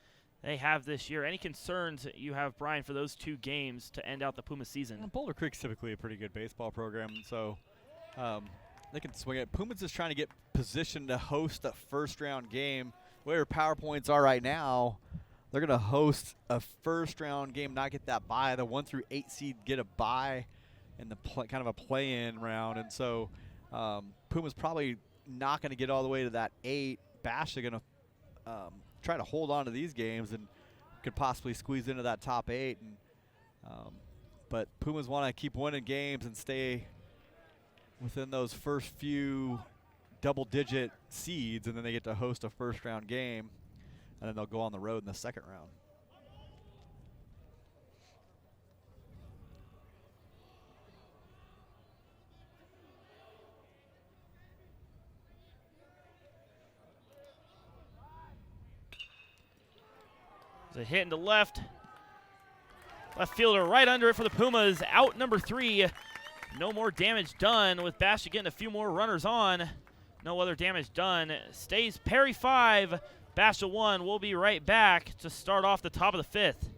Speaker 1: they have this year. Any concerns you have, Brian, for those 2 games to end out the Pumas season?
Speaker 2: Well, Boulder Creek's typically a pretty good baseball program, so they can swing it. Pumas is trying to get positioned to host a first-round game. Where PowerPoints are right now, they're going to host a first-round game, not get that bye. The 1 through 8 seed get a bye in the kind of a play-in round. And so Puma's probably not going to get all the way to that 8. Basha going to try to hold on to these games and could possibly squeeze into that top 8. And but Pumas want to keep winning games and stay within those first few double-digit seeds, and then they get to host a first-round game. And then they'll go on the road in the second round.
Speaker 1: There's a hit into left. Left fielder right under it for the Pumas. Out number 3. No more damage done with Basha getting a few more runners on. No other damage done. Stays Perry 5. Basha 1. We'll be right back to start off the top of the 5th.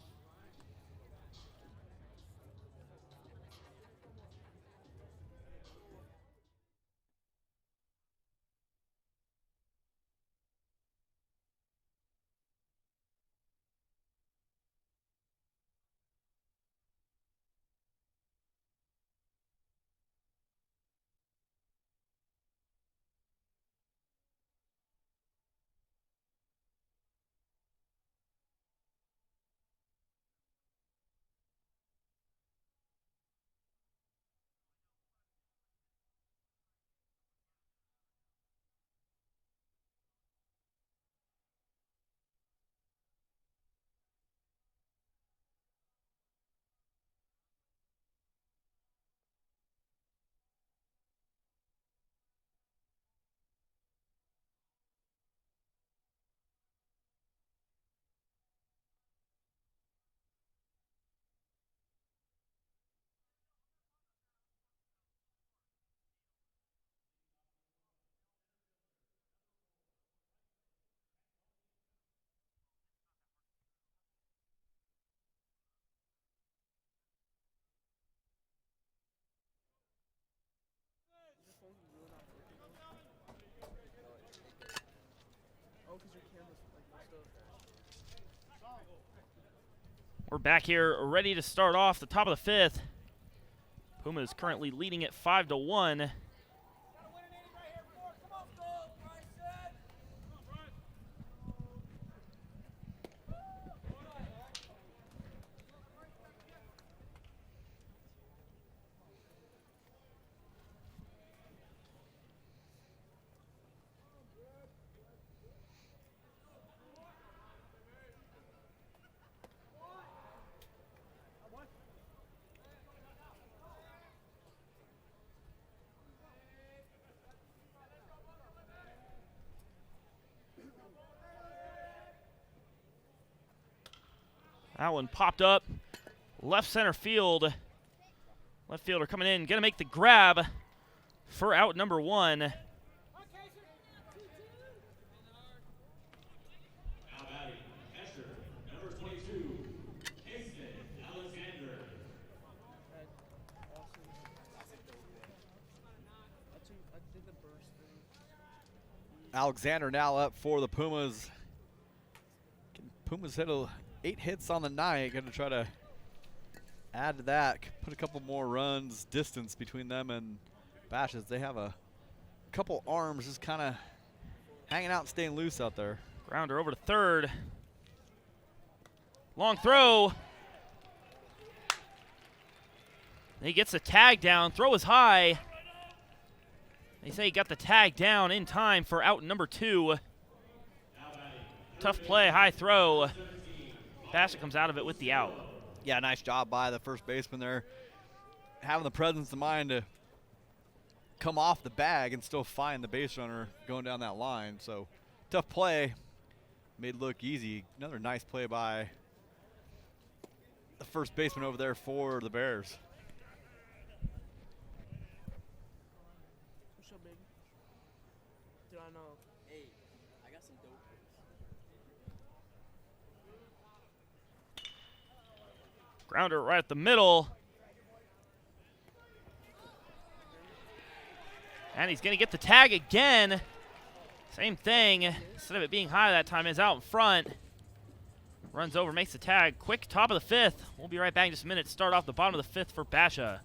Speaker 1: We're back here ready to start off the top of the fifth. Pumas currently leading it 5-1. That one popped up. Left center field. Left fielder coming in. Going to make the grab for out number 1.
Speaker 3: Now batting, catcher, number 22, Kingston Alexander.
Speaker 2: Alexander now up for the Pumas. Pumas hit 8 hits on the night. Going to try to add to that, put a couple more runs, distance between them and Bashes. They have a couple arms just kind of hanging out and staying loose out there.
Speaker 1: Grounder over to third. Long throw. He gets the tag down. Throw is high. They say he got the tag down in time for out number 2. Tough play, high throw. Basha comes out of it with the out.
Speaker 2: Yeah, nice job by the first baseman there. Having the presence of mind to come off the bag and still find the base runner going down that line. So tough play. Made it look easy. Another nice play by the first baseman over there for the Bears.
Speaker 4: What's up, baby? Do I know? Hey, I got some dope.
Speaker 1: Grounder right at the middle. And he's going to get the tag again. Same thing. Instead of it being high that time, it's out in front. Runs over, makes the tag. Quick top of the 5th. We'll be right back in just a minute. Start off the bottom of the 5th for Basha.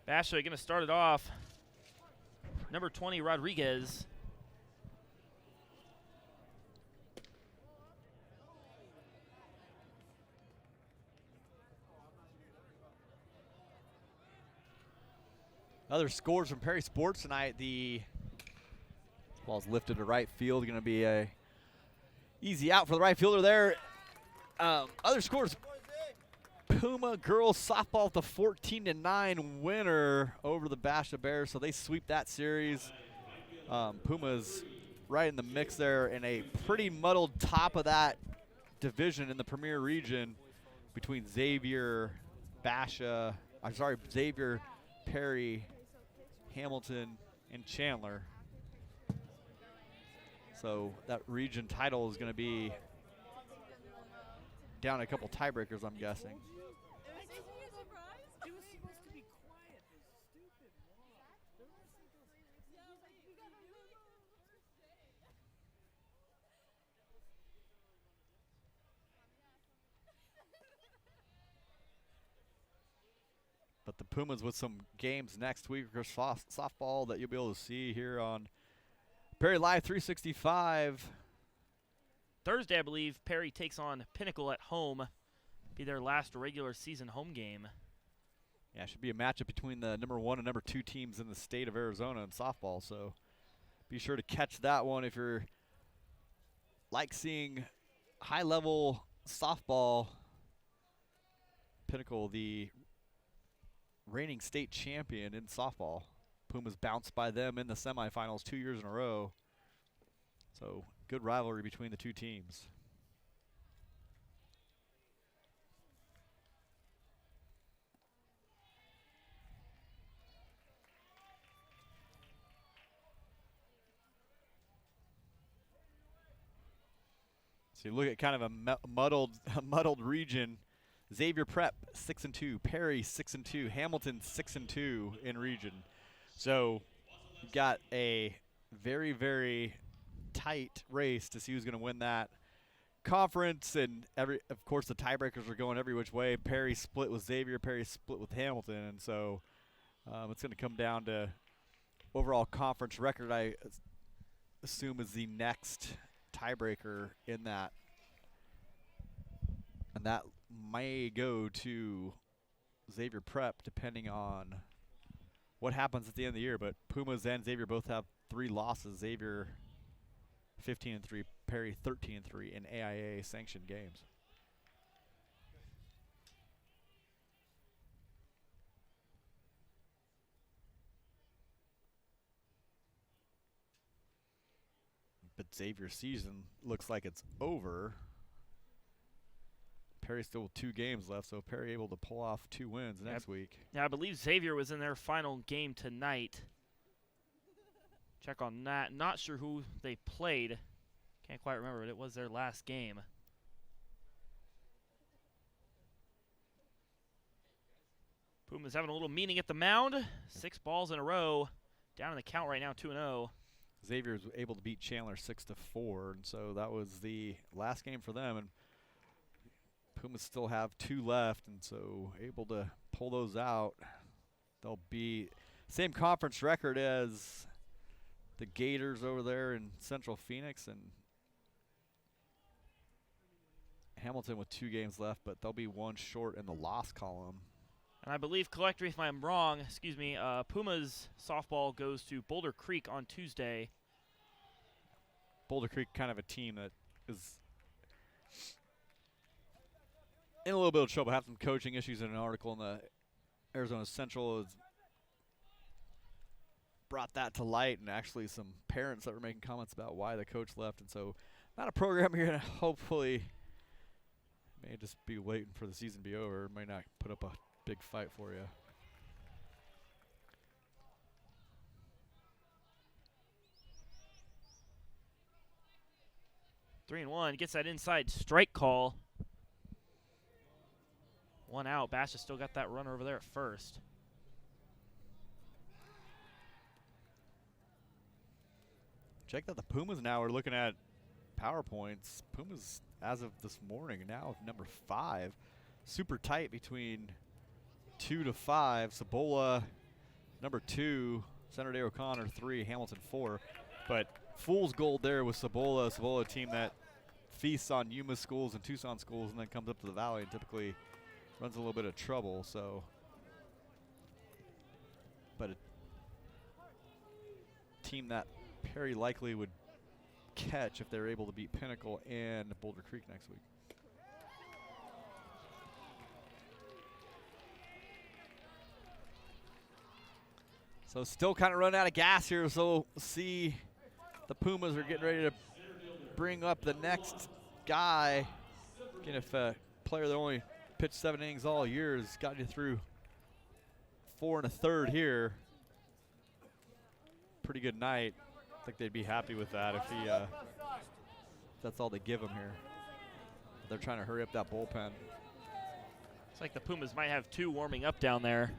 Speaker 1: Basha going to start it off. Number 20, Rodriguez.
Speaker 2: Other scores from Perry Sports tonight. The ball's lifted to right field. Going to be a easy out for the right fielder there. Other scores. Puma girls softball with the 14-9 winner over the Basha Bears, so they sweep that series. Puma's right in the mix there in a pretty muddled top of that division in the Premier Region between Xavier, Perry, Hamilton, and Chandler. So that region title is going to be down a couple tiebreakers, I'm guessing.
Speaker 4: It was supposed to be quiet. It's stupid.
Speaker 2: But the Pumas with some games next week, or softball that you'll be able to see here on Perry Live 365.
Speaker 1: Thursday, I believe, Perry takes on Pinnacle at home. Be their last regular season home game.
Speaker 2: Yeah, it should be a matchup between the number 1 and number 2 teams in the state of Arizona in softball. So be sure to catch that one if you're like seeing high-level softball. Pinnacle, the reigning state champion in softball. Pumas bounced by them in the semifinals 2 years in a row. So good rivalry between the two teams. So you look at kind of a muddled region. Xavier Prep 6-2, Perry 6-2, Hamilton 6-2 in region. So you've got a very, very tight race to see who's going to win that conference, and of course the tiebreakers are going every which way. Perry split with Xavier, Perry split with Hamilton, and so it's going to come down to overall conference record. I assume is the next tiebreaker in that, and that may go to Xavier Prep depending on what happens at the end of the year. But Pumas and Xavier both have 3 losses. Xavier 15-3, Perry 13-3 in AIA sanctioned games. But Xavier's season looks like it's over. Perry still with 2 games left, so Perry able to pull off 2 wins next week.
Speaker 1: Yeah, I believe Xavier was in their final game tonight. Check on that. Not sure who they played. Can't quite remember, but it was their last game. Pumas having a little meeting at the mound. 6 balls in a row. Down in the count right now, 2-0.
Speaker 2: Xavier was able to beat Chandler 6-4, and so that was the last game for them. And Pumas still have 2 left, and so able to pull those out. They'll be same conference record as the Gators over there in Central Phoenix, and Hamilton with 2 games left, but they'll be 1 short in the loss column.
Speaker 1: And I believe, correct me if I'm wrong, Pumas softball goes to Boulder Creek on Tuesday.
Speaker 2: Boulder Creek kind of a team that is in a little bit of trouble. Have some coaching issues. In an article in the Arizona Central has brought that to light, and actually some parents that were making comments about why the coach left. And so not a program you're going to hopefully may just be waiting for the season to be over. Might not put up a big fight for you.
Speaker 1: Three and one, gets that inside strike call. 1 out. Basha still got that runner over there at first.
Speaker 2: Check that the Pumas now are looking at PowerPoints. Pumas, as of this morning, now number 5. Super tight between 2 to 5. Cibola, number 2. Center Day O'Connor, 3. Hamilton, 4. But fool's gold there with Cibola. Cibola, a team that feasts on Yuma schools and Tucson schools and then comes up to the Valley and typically runs a little bit of trouble. So, but a team that Perry likely would catch if they're able to beat Pinnacle and Boulder Creek next week. So still kind of running out of gas here, so we'll see the Pumas are getting ready to bring up the next guy. Again, if a player that only pitched 7 innings all year has gotten you through 4 1/3 here, pretty good night. I think they'd be happy with that if he, if that's all they give him here. They're trying to hurry up that bullpen.
Speaker 1: It's like the Pumas might have 2 warming up down there.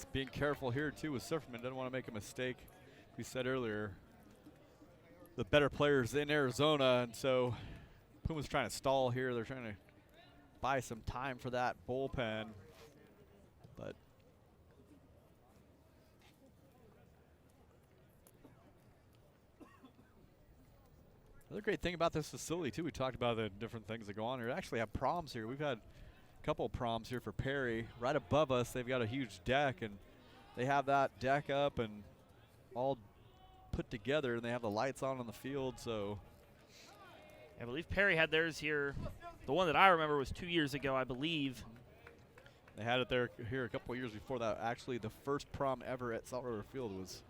Speaker 2: Just being careful here too with Surferman. Doesn't want to make a mistake. We said earlier, the better players in Arizona, and so Puma's trying to stall here. They're trying to buy some time for that bullpen, but another great thing about this facility too, we talked about the different things that go on here. We actually have proms here. We've had a couple of proms here for Perry. Right above us, they've got a huge deck, and they have that deck up and all put together, and they have the lights on the field. So
Speaker 1: I believe Perry had theirs here. The one that I remember was 2 years ago, I believe.
Speaker 2: they had it there here a couple of years before that. Actually, the first prom ever at Salt River Field was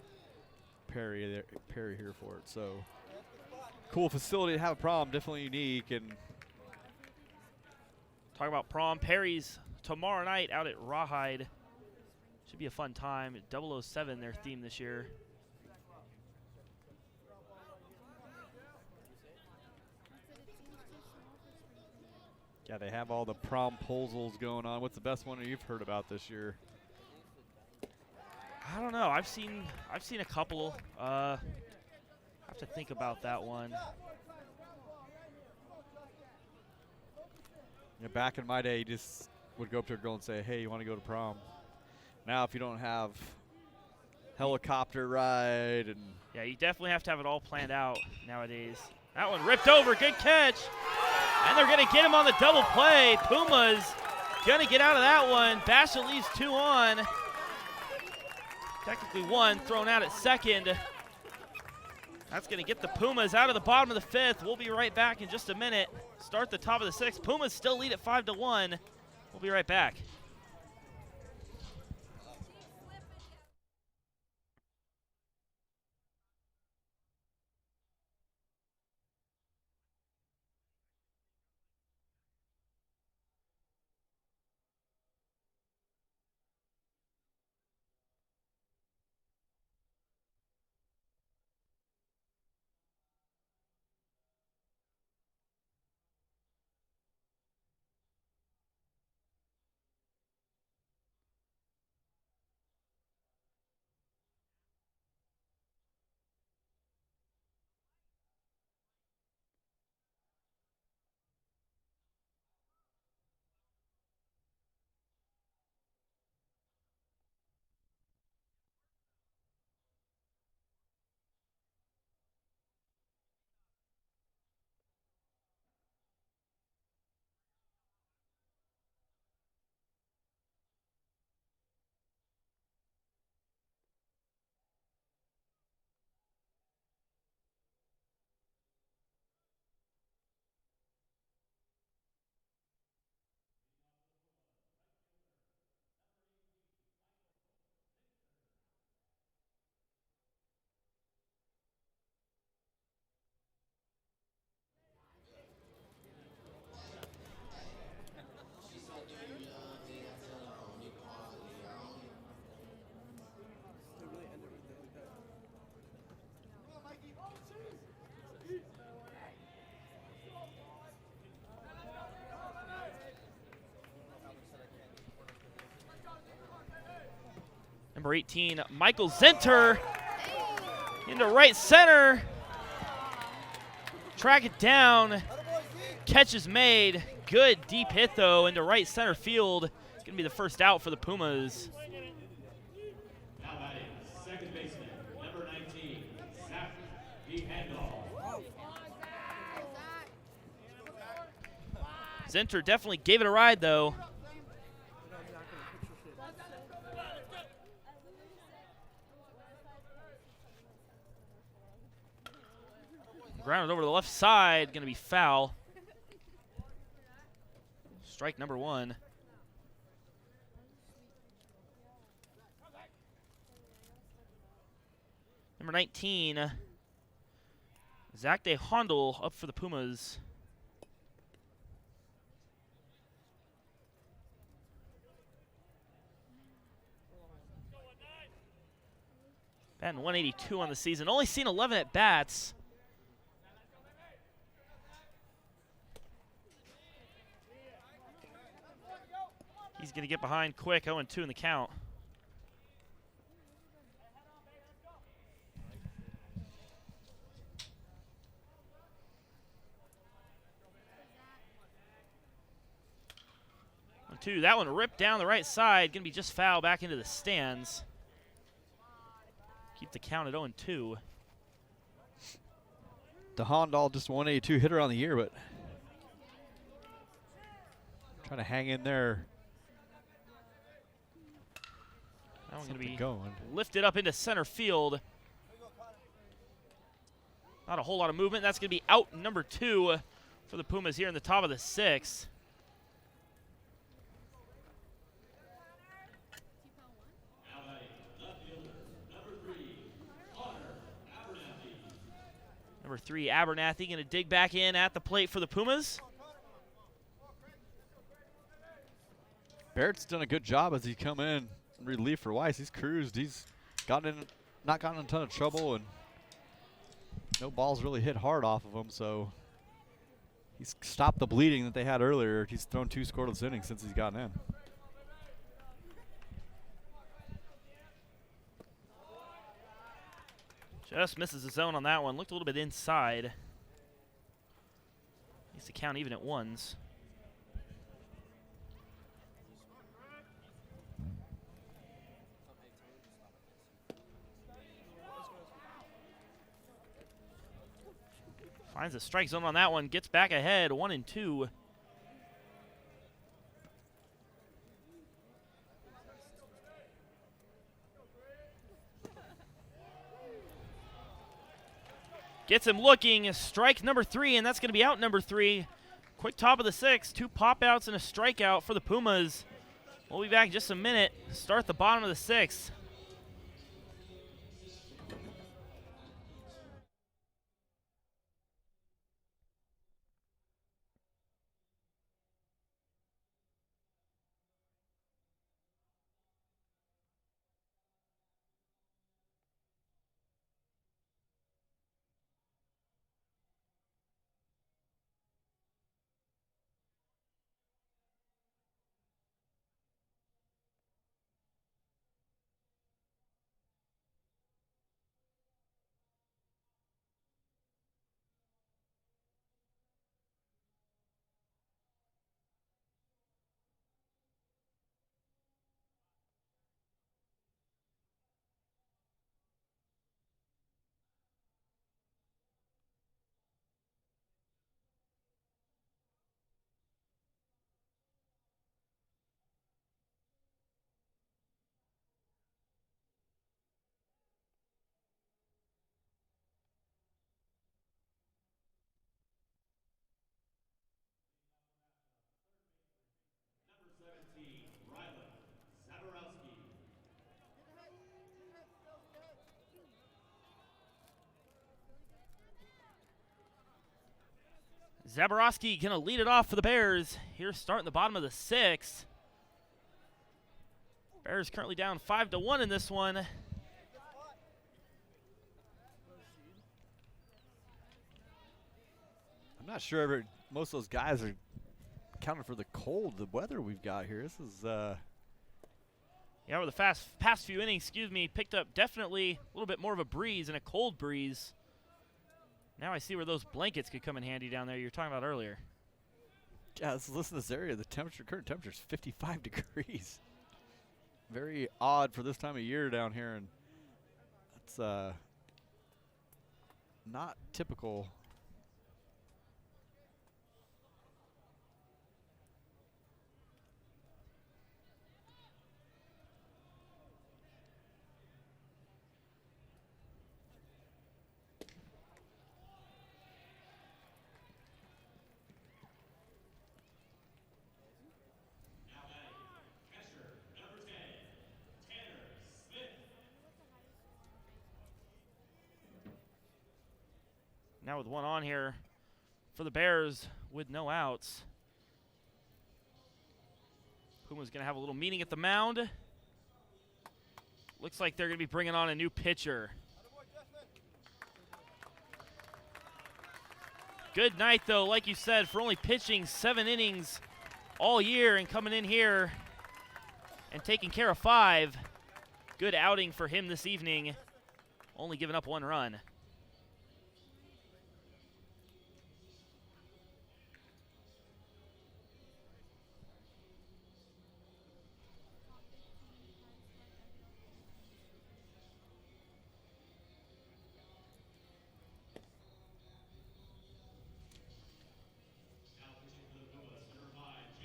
Speaker 2: Perry here for it. So cool facility to have a prom, definitely unique. And
Speaker 1: talk about prom. Perry's tomorrow night out at Rawhide. Should be a fun time. 007, their theme this year.
Speaker 2: yeah, they have all the promposals going on. What's the best one you've heard about this year?
Speaker 1: I don't know. I've seen a couple. I have to think about that one.
Speaker 2: Yeah, back in my day, you just would go up to a girl and say, "Hey, you want to go to prom?" Now, if you don't have helicopter ride and
Speaker 1: Yeah, you definitely have to have it all planned out nowadays. That one ripped over. Good catch. And they're going to get him on the double play. Puma's going to get out of that one. Basha leaves 2 on. Technically 1 thrown out at second. That's going to get the Pumas out of the bottom of the 5th. We'll be right back in just a minute. Start the top of the 6th. Pumas still lead at 5-1. We'll be right back. Number 18, Michael Zenter into right center. Track it down. Catch is made. Good deep hit, though, into right center field. Going to be the first out for the Pumas.
Speaker 3: Now batting, second baseman, number 19, Zach DeHandel.
Speaker 1: Zenter definitely gave it a ride, though. Grounded over the left side, going to be foul. Strike number 1. Number 19, Zach DeHondel up for the Pumas. Batting 182 on the season. Only seen 11 at bats. He's going to get behind quick, 0-2 in the count. 2. That one ripped down the right side. Going to be just foul back into the stands. Keep the count at 0-2.
Speaker 2: The Hondal just 182 hitter on the year, but trying to hang in there.
Speaker 1: That one's going to be
Speaker 2: going.
Speaker 1: lifted up into center field. Not a whole lot of movement. That's going to be out number 2 for the Pumas here in the top of the 6th. Number 3, Abernathy, going to dig back in at the plate for the Pumas.
Speaker 2: Barrett's done a good job as he come in relief for Weiss. He's cruised. He's not gotten in a ton of trouble, and no balls really hit hard off of him. So he's stopped the bleeding that they had earlier. He's thrown 2 scoreless innings since he's gotten in.
Speaker 1: Just misses the zone on that one. Looked a little bit inside. Needs to count even at 1s. Finds a strike zone on that one. Gets back ahead, 1-2. Gets him looking, strike number 3, and that's going to be out number 3. Quick top of the 6th, 2 pop-outs and a strikeout for the Pumas. We'll be back in just a minute. Start the bottom of the 6th. Zaborowski going to lead it off for the Bears. Here starting the bottom of the 6th. Bears currently down 5-1 in this one.
Speaker 2: I'm not sure most of those guys are counting for the cold, the weather we've got here. This is
Speaker 1: Yeah, over the past few innings, picked up definitely a little bit more of a breeze and a cold breeze. Now I see where those blankets could come in handy down there you were talking about earlier.
Speaker 2: Yeah, listen to this area. The current temperature is 55 degrees. Very odd for this time of year down here, and that's not typical.
Speaker 1: Now with one on here for the Bears with no outs. Puma's going to have a little meeting at the mound. Looks like they're going to be bringing on a new pitcher. Good night, though, like you said, for only pitching 7 innings all year and coming in here and taking care of 5. Good outing for him this evening, only giving up 1 run.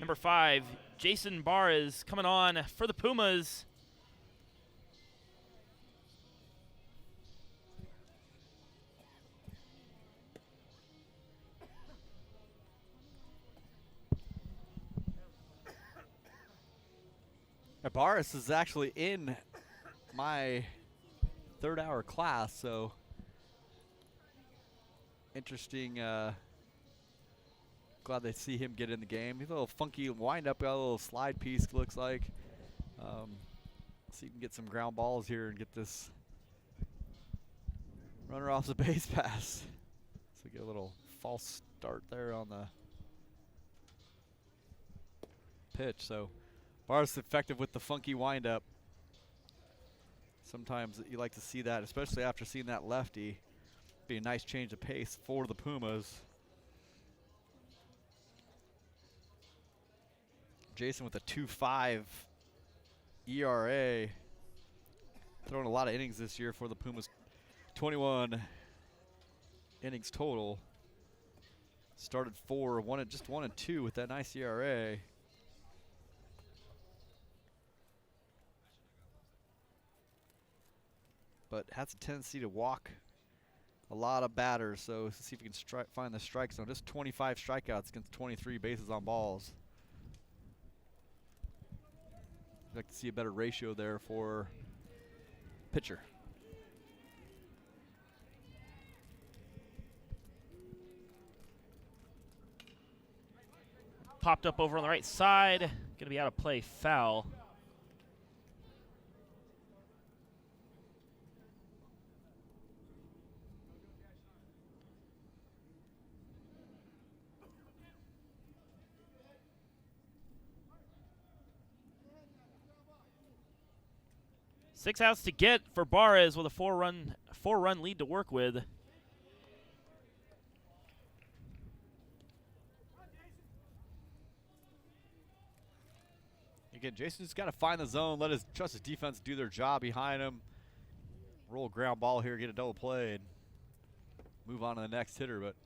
Speaker 1: Number 5, Jason Barr is coming on for the Pumas.
Speaker 2: Barris is actually in my third-hour class, so interesting. Glad they see him get in the game. He's a little funky wind-up, got a little slide piece, looks like. See if he can get some ground balls here and get this runner off the base pass. So get a little false start there on the pitch. So Bar's effective with the funky windup. Sometimes you like to see that, especially after seeing that lefty. Be a nice change of pace for the Pumas. Jason with a 2.5 ERA. Throwing a lot of innings this year for the Pumas. 21 innings total. Started 4, just 1 and 2 with that nice ERA. But has a tendency to walk a lot of batters, so let's see if we can find the strike zone. Just 25 strikeouts against 23 bases on balls. I'd like to see a better ratio there for pitcher.
Speaker 1: Popped up over on the right side. Going to be out of play, foul. Six outs to get for Barres with a four-run lead to work with.
Speaker 2: Again, Jason's got to find the zone, trust his defense do their job behind him. Roll a ground ball here, get a double play, and move on to the next hitter. But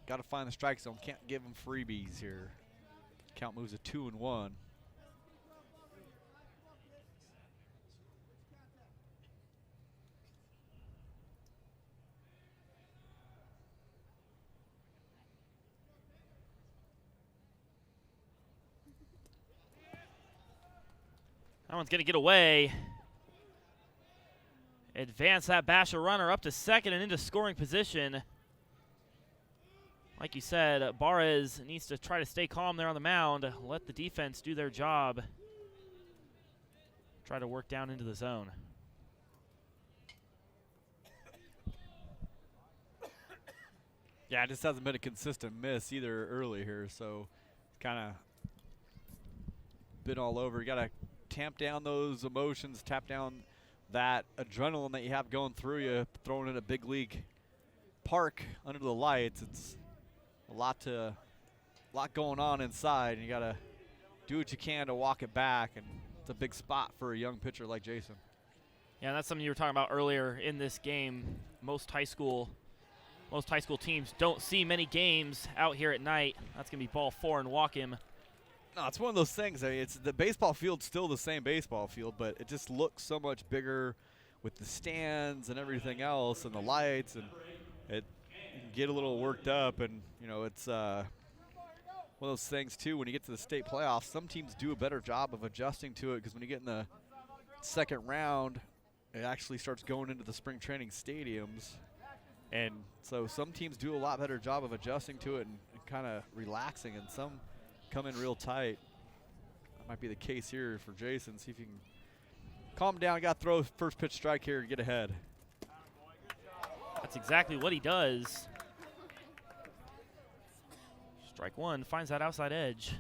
Speaker 2: got to find the strike zone. Can't give him freebies here. Count moves to 2-1.
Speaker 1: That one's going to get away. Advance that Basha runner up to second and into scoring position. Like you said, Barres needs to try to stay calm there on the mound. Let the defense do their job. Try to work down into the zone.
Speaker 2: Yeah, it just hasn't been a consistent miss either early here, so kind of been all over. You got to tamp down those emotions, tap down that adrenaline that you have going through you, throwing in a big league park under the lights. It's a lot going on inside, and you got to do what you can to walk it back, and it's a big spot for a young pitcher like Jason.
Speaker 1: Yeah, that's something you were talking about earlier in this game. Most high school teams don't see many games out here at night. That's going to be ball 4 and walk him.
Speaker 2: No, it's one of those things. I mean, it's the baseball field's still the same baseball field, but it just looks so much bigger with the stands and everything else and the lights, and it you can get a little worked up. And you know, it's one of those things too. When you get to the state playoffs, some teams do a better job of adjusting to it, because when you get in the second round, it actually starts going into the spring training stadiums, and so some teams do a lot better job of adjusting to it and kind of relaxing, and some come in real tight. That might be the case here for Jason. See if he can calm down. Got to throw first pitch strike here and get ahead.
Speaker 1: That's exactly what he does. Strike 1, finds that outside edge.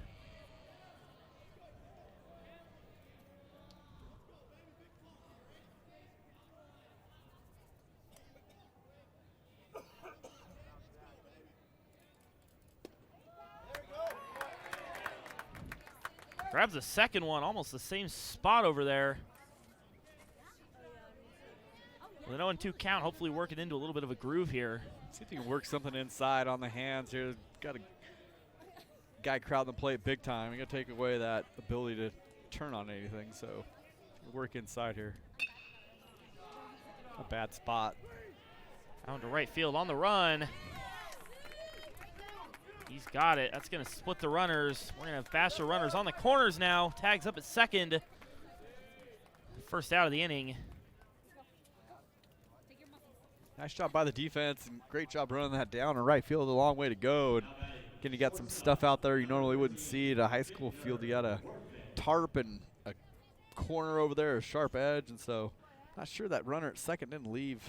Speaker 1: Grabs the second one, almost the same spot over there. With an 0-2 count, hopefully working into a little bit of a groove here.
Speaker 2: See if you can work something inside on the hands here. Got a guy crowding the plate big time. You got to take away that ability to turn on anything. So work inside here. A bad spot.
Speaker 1: Out to right field on the run. He's got it. That's going to split the runners. We're going to have Basha runners on the corners now. Tags up at second. First out of the inning.
Speaker 2: Nice job by the defense, and great job running that down in right field. A long way to go. And again, you got some stuff out there you normally wouldn't see at a high school field. You got a tarp and a corner over there, a sharp edge, and so not sure that runner at second didn't leave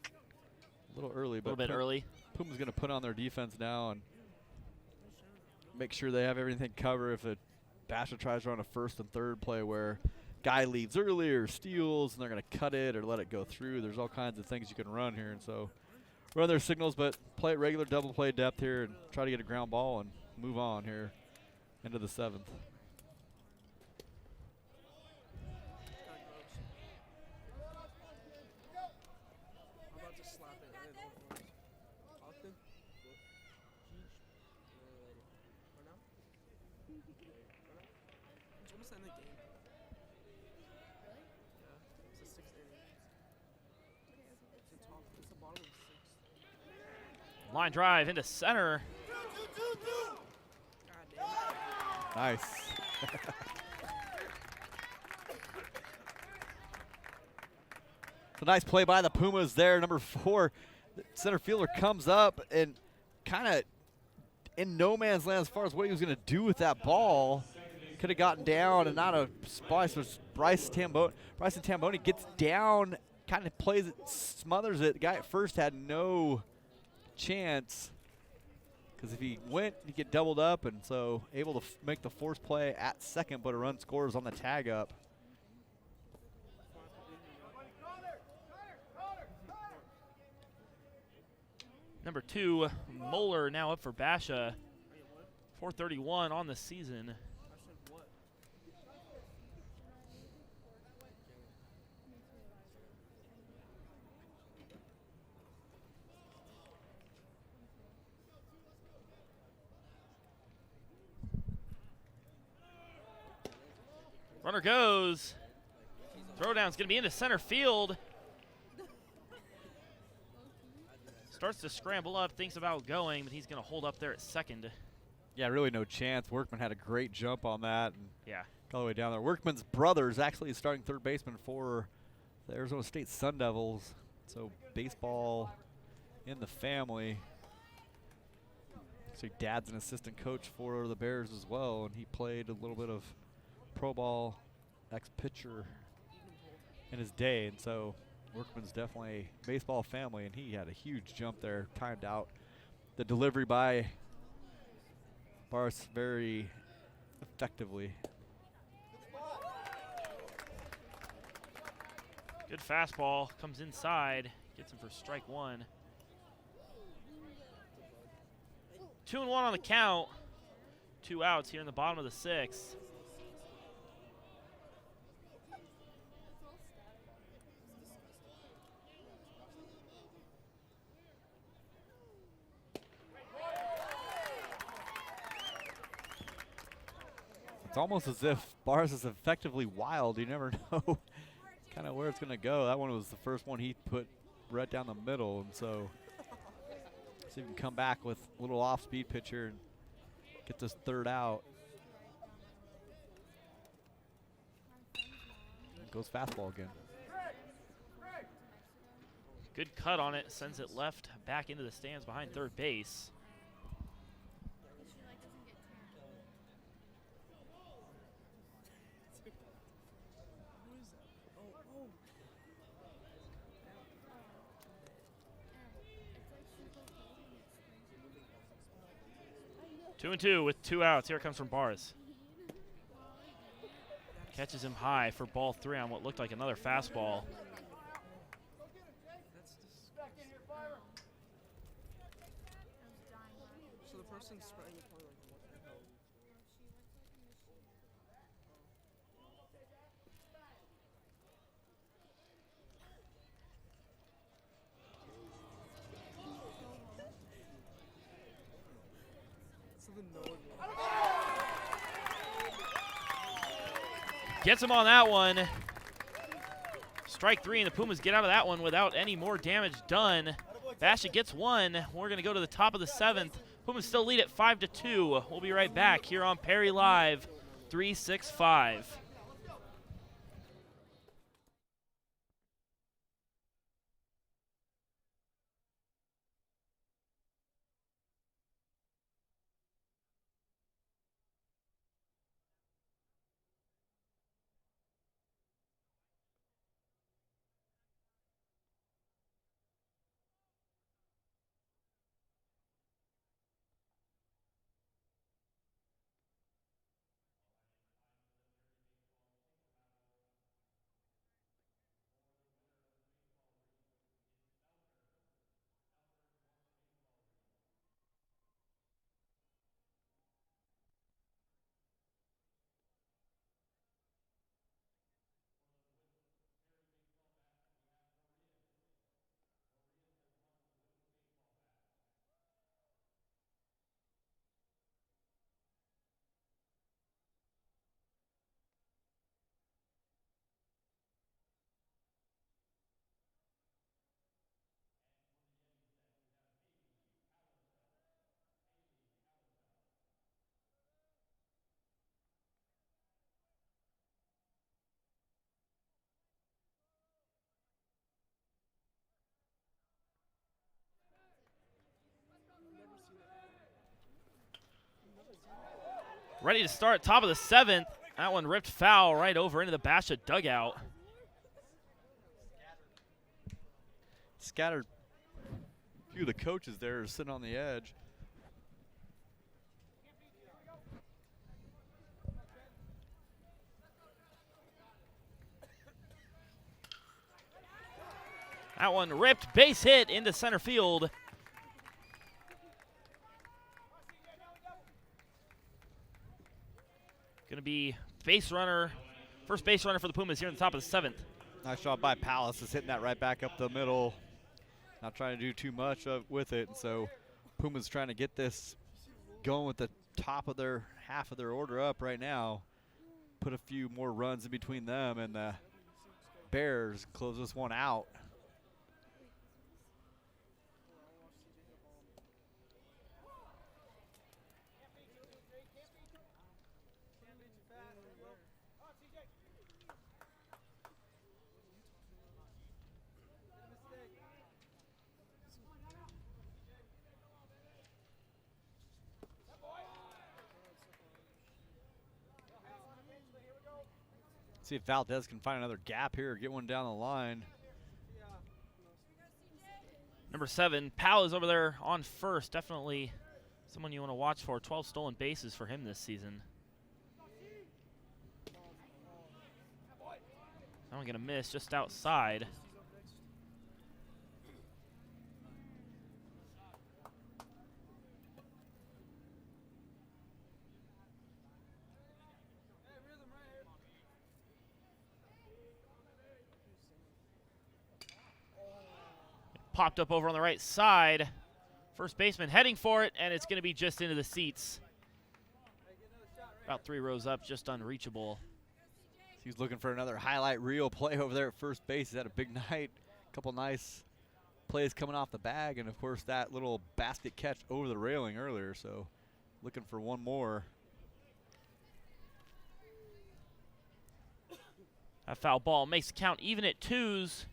Speaker 2: a little early.
Speaker 1: A little bit early.
Speaker 2: Puma's going to put on their defense now and make sure they have everything covered if a Basha tries to run a first and third play where guy leaves early or steals and they're going to cut it or let it go through. There's all kinds of things you can run here, and so run their signals, but play it regular double play depth here and try to get a ground ball and move on here into the seventh.
Speaker 1: Line drive into center.
Speaker 2: Nice. It's a nice play by the Pumas there. Number 4, the center fielder comes up and kind of in no man's land as far as what he was going to do with that ball. Could have gotten down and not a splice. Bryson Tamboni gets down, kind of plays it, smothers it. The guy at first had no chance because if he went, he'd get doubled up, and so able to make the force play at second, but a run scores on the tag up.
Speaker 1: Number 2, Moeller now up for Basha. 431 on the season. Runner goes. Throwdown's going to be into center field. Starts to scramble up, thinks about going, but he's going to hold up there at second.
Speaker 2: Yeah, really no chance. Workman had a great jump on that. And
Speaker 1: yeah.
Speaker 2: Got all the way down there. Workman's brother is actually starting third baseman for the Arizona State Sun Devils. So baseball in the family. So dad's an assistant coach for the Bears as well, and he played a little bit of pro ball ex-pitcher in his day, and so Workman's definitely a baseball family, and he had a huge jump there, timed out. The delivery by Bars very effectively.
Speaker 1: Good fastball, comes inside, gets him for strike 1. 2-1 on the count. 2 outs here in the bottom of the 6th.
Speaker 2: It's almost as if Bars is effectively wild. You never know kind of where it's going to go. That one was the first one he put right down the middle, and so see if he can come back with a little off-speed pitcher and get this third out. Goes fastball again.
Speaker 1: Good cut on it, sends it left back into the stands behind third base. Two and two with 2 outs. Here it comes from Bars. Catches him high for ball 3 on what looked like another fastball.
Speaker 4: So the person spraying the toilet, what the hell?
Speaker 1: Gets him on that one. Strike 3, and the Pumas get out of that one without any more damage done. Basha gets one. We're going to go to the top of the 7th. Pumas still lead at 5-2. We'll be right back here on Perry Live, 365. Ready to start, top of the 7th. That one ripped foul right over into the Basha dugout.
Speaker 2: Scattered. A few of the coaches there are sitting on the edge.
Speaker 1: That one ripped, base hit into center field. Going to be base runner, first base runner for the Pumas here in the top of the 7th.
Speaker 2: Nice job by Palace, is hitting that right back up the middle. Not trying to do too much with it, and so Pumas trying to get this going with the top of their half of their order up right now. Put a few more runs in between them, and the Bears close this one out. See if Valdez can find another gap here or get one down the line.
Speaker 1: Number 7, Powell is over there on first. Definitely someone you want to watch for. 12 stolen bases for him this season. That one going to miss just outside. Popped up over on the right side. First baseman heading for it, and it's going to be just into the seats. About 3 rows up, just unreachable.
Speaker 2: He's looking for another highlight reel play over there at first base. He's had a big night. A couple nice plays coming off the bag, and of course that little basket catch over the railing earlier, so looking for one more.
Speaker 1: That foul ball makes the count even at 2s.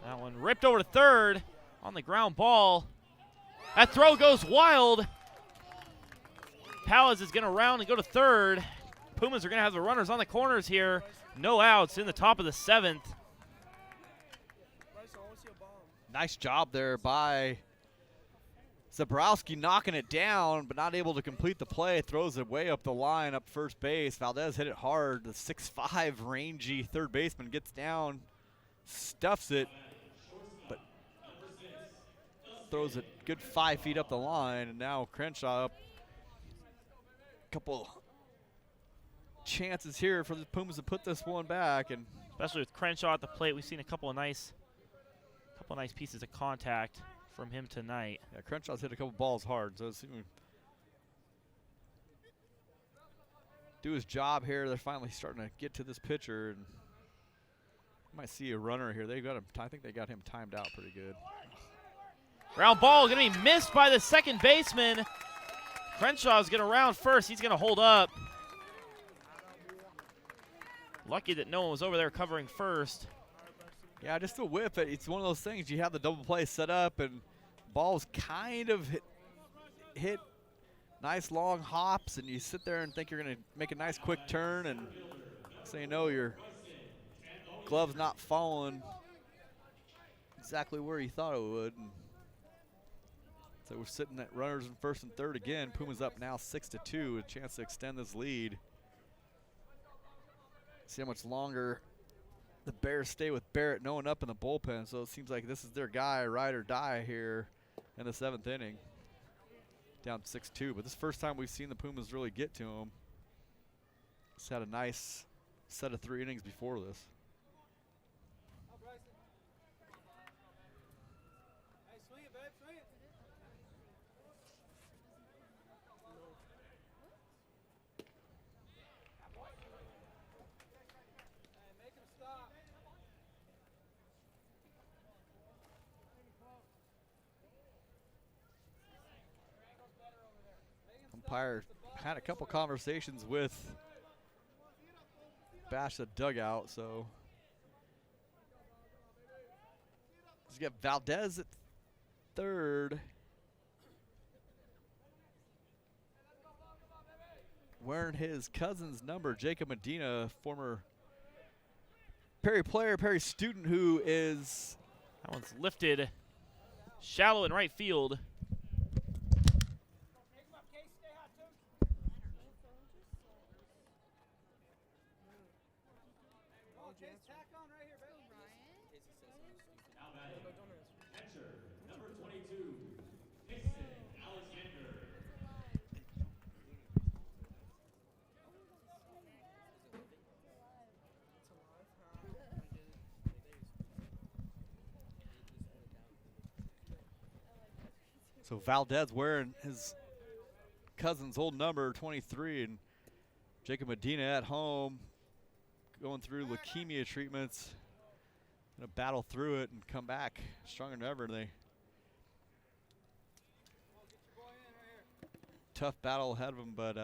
Speaker 1: That one ripped over to third on the ground ball. That throw goes wild. Palace is going to round and go to third. Pumas are going to have the runners on the corners here. No outs in the top of the 7th.
Speaker 2: Nice job there by Zabrowski knocking it down, but not able to complete the play. Throws it way up the line, up first base. Valdez hit it hard. The 6'5" rangy third baseman gets down, stuffs it, but throws it good 5 feet up the line. And now Crenshaw up. Couple chances here for the Pumas to put this one back, and
Speaker 1: especially with Crenshaw at the plate. We've seen a couple of nice pieces of contact from him tonight.
Speaker 2: Yeah, Crenshaw's hit a couple balls hard, so it's do his job here. They're finally starting to get to this pitcher, and you might see a runner here. They got him. I think they got him timed out pretty good.
Speaker 1: Ground ball going to be missed by the second baseman. Crenshaw's going to round first. He's going to hold up. Lucky that no one was over there covering first.
Speaker 2: Yeah, just a whip. It's one of those things. You have the double play set up, and ball's kind of hit nice long hops, and you sit there and think you're going to make a nice quick turn, and so you know your glove's not falling exactly where you thought it would. And so we're sitting at runners in first and third again. Puma's up now 6-2, a chance to extend this lead. See how much longer the Bears stay with Barrett, no one up in the bullpen, so it seems like this is their guy, ride or die here in the 7th inning. Down 6-2, but this is the first time we've seen the Pumas really get to him. He's had a nice set of 3 innings before this. Umpire had a couple conversations with Basha dugout, so he's got Valdez at third. Wearing his cousin's number, Jacob Medina, former Perry player, Perry student, who is.
Speaker 1: That one's lifted shallow in right field.
Speaker 2: So Valdez wearing his cousin's old number, 23, and Jacob Medina at home going through leukemia treatments. Gonna battle through it and come back stronger than ever. Tough battle ahead of him, but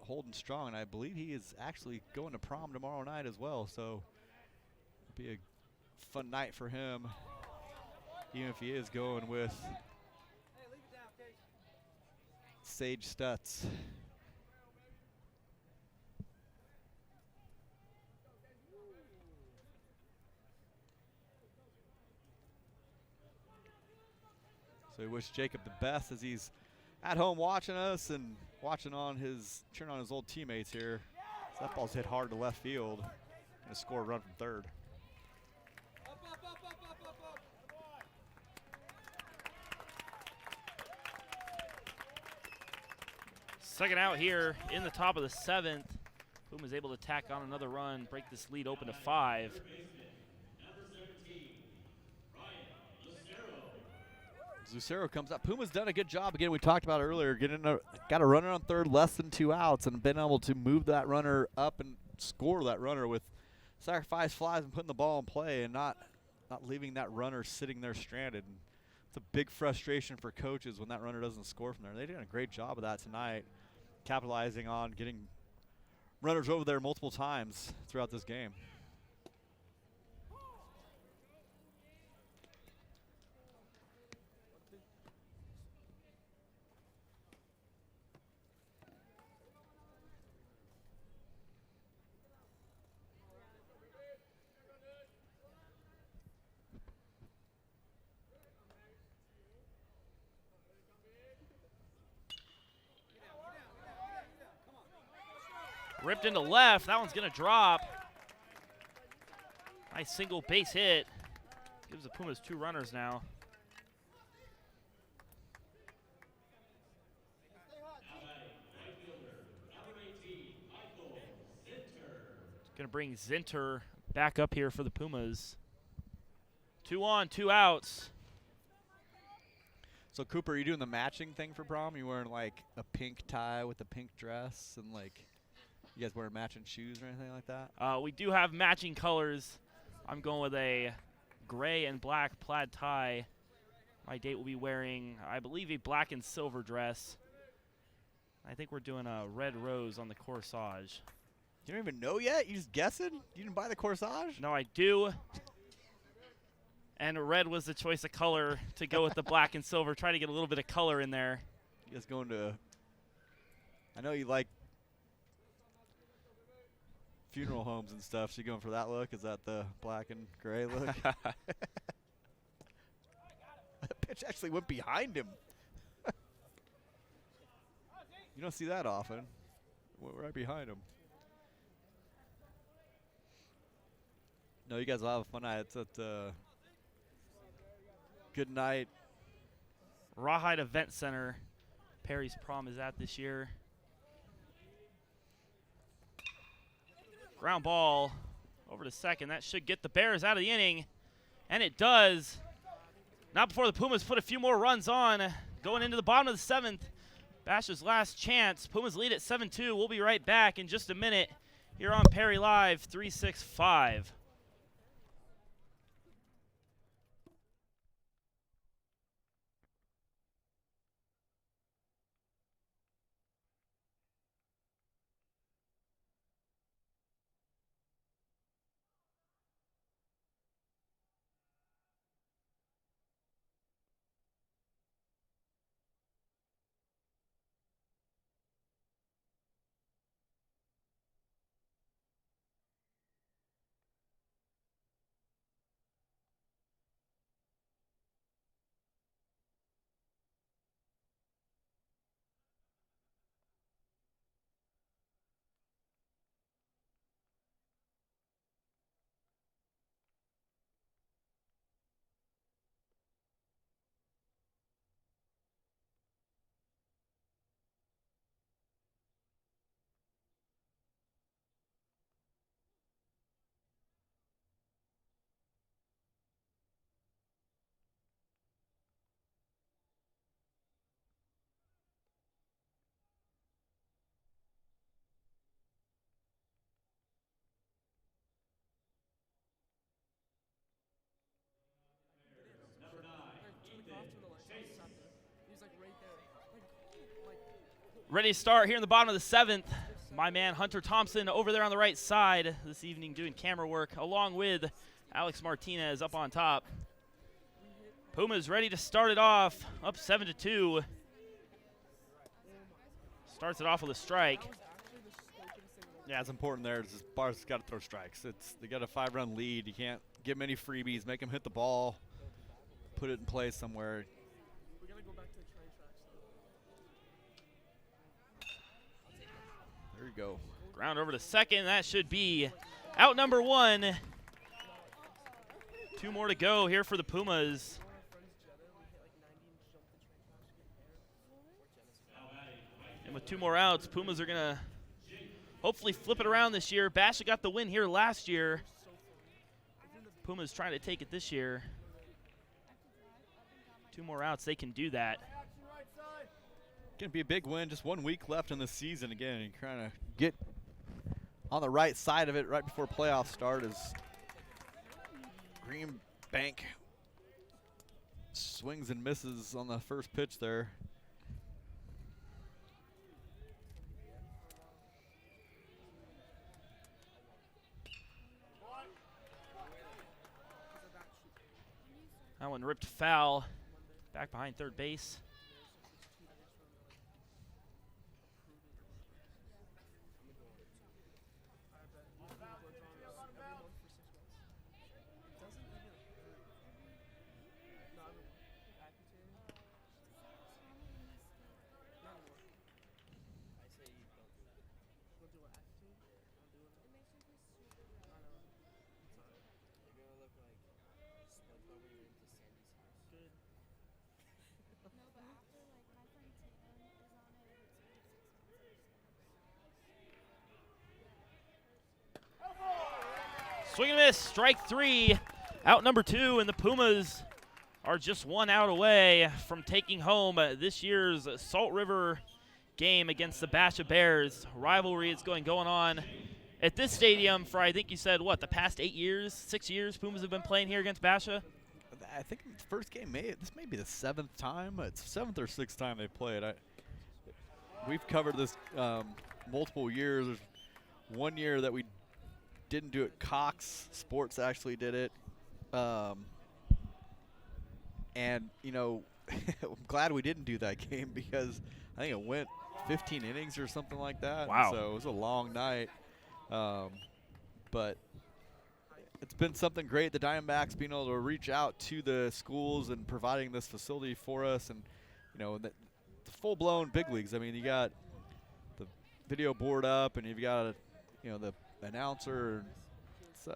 Speaker 2: holding strong, and I believe he is actually going to prom tomorrow night as well, so it'll be a fun night for him, even if he is going with Sage Stutz. So we wish Jacob the best as he's at home watching us and cheering on his old teammates here. So that ball's hit hard to left field. Gonna score a run from third.
Speaker 1: Second out here in the top of the 7th. Puma's able to tack on another run, break this lead open to 5.
Speaker 2: Lucero comes up. Puma's done a good job. Again, we talked about earlier, got a runner on third, less than 2 outs, and been able to move that runner up and score that runner with sacrifice flies and putting the ball in play and not leaving that runner sitting there stranded. And it's a big frustration for coaches when that runner doesn't score from there. They did a great job of that tonight, capitalizing on getting runners over there multiple times throughout this game.
Speaker 1: Ripped into left. That one's going to drop. Nice single base hit. Gives the Pumas 2 runners now. Going to bring Zinter back up here for the Pumas. 2 on, 2 outs.
Speaker 2: So Cooper, are you doing the matching thing for prom? You wearing like a pink tie with a pink dress and like you guys wearing matching shoes or anything like that?
Speaker 1: We do have matching colors. I'm going with a gray and black plaid tie. My date will be wearing, I believe, a black and silver dress. I think we're doing a red rose on the corsage.
Speaker 2: You don't even know yet? You just guessing? You didn't buy the corsage?
Speaker 1: No, I do. And red was the choice of color to go with the black and silver. Try to get a little bit of color in there.
Speaker 2: You guys going to, I know you like funeral homes and stuff. So you going for that look? Is that the black and gray look? That pitch actually went behind him. You don't see that often. Went right behind him. No, you guys will have a fun night. It's at Good Night
Speaker 1: Rawhide Event Center. Perry's prom is at this year. Ground ball over to second. That should get the Bears out of the inning. And it does. Not before the Pumas put a few more runs on. Going into the bottom of the 7th. Basha's last chance. Pumas lead at 7-2. We'll be right back in just a minute here on Perry Live 365. Ready to start here in the bottom of the 7th. My man Hunter Thompson over there on the right side this evening doing camera work along with Alex Martinez up on top. Pumas ready to start it off, up 7-2. Starts it off with a strike.
Speaker 2: Yeah, it's important there. Bar's got to throw strikes. They got a 5-run lead. You can't give them any freebies. Make them hit the ball. Put it in place somewhere.
Speaker 4: We're gonna go back to the train tracks.
Speaker 2: There you go.
Speaker 1: Ground over to second. That should be out number 1. 2 more to go here for the Pumas. And with 2 more outs, Pumas are going to hopefully flip it around this year. Basha got the win here last year. Pumas trying to take it this year. 2 more outs, they can do that.
Speaker 2: Going to be a big win. Just 1 week left in the season. Again, you're trying to get on the right side of it right before playoffs start as Green Bank swings and misses on the first pitch there.
Speaker 1: That one ripped foul. Back behind third base. Swing and miss, strike 3, out number 2, and the Pumas are just 1 out away from taking home this year's Salt River game against the Basha Bears. Rivalry is going on at this stadium for, I think you said, what, the past 8 years, 6 years Pumas have been playing here against Basha?
Speaker 2: I think the first game, this may be the 7th time. It's 7th or 6th time they played. We've covered this multiple years. There's one year that we didn't do it. Cox Sports actually did it. And, you know, I'm glad we didn't do that game because I think it went 15 innings or something like that.
Speaker 1: Wow.
Speaker 2: So it was a long night. But it's been something great. The Diamondbacks being able to reach out to the schools and providing this facility for us. And, you know, the full-blown big leagues. I mean, you got the video board up and you've got, you know, the announcer. It's,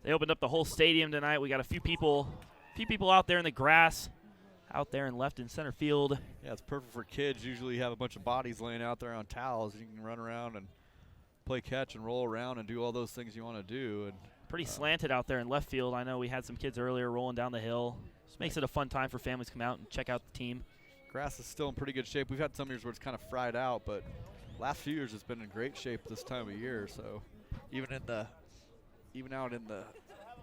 Speaker 1: they opened up the whole stadium tonight. We got a few people out there in the grass, out there in left and center field.
Speaker 2: Yeah, it's perfect for kids. Usually you have a bunch of bodies laying out there on towels. You can run around and play catch and roll around and do all those things you want to do. And
Speaker 1: pretty slanted out there in left field. I know we had some kids earlier rolling down the hill. Just makes it a fun time for families to come out and check out the team. Grass
Speaker 2: is still in pretty good shape. We've had some years where it's kind of fried out, but last few years it's been in great shape this time of year. So even out in the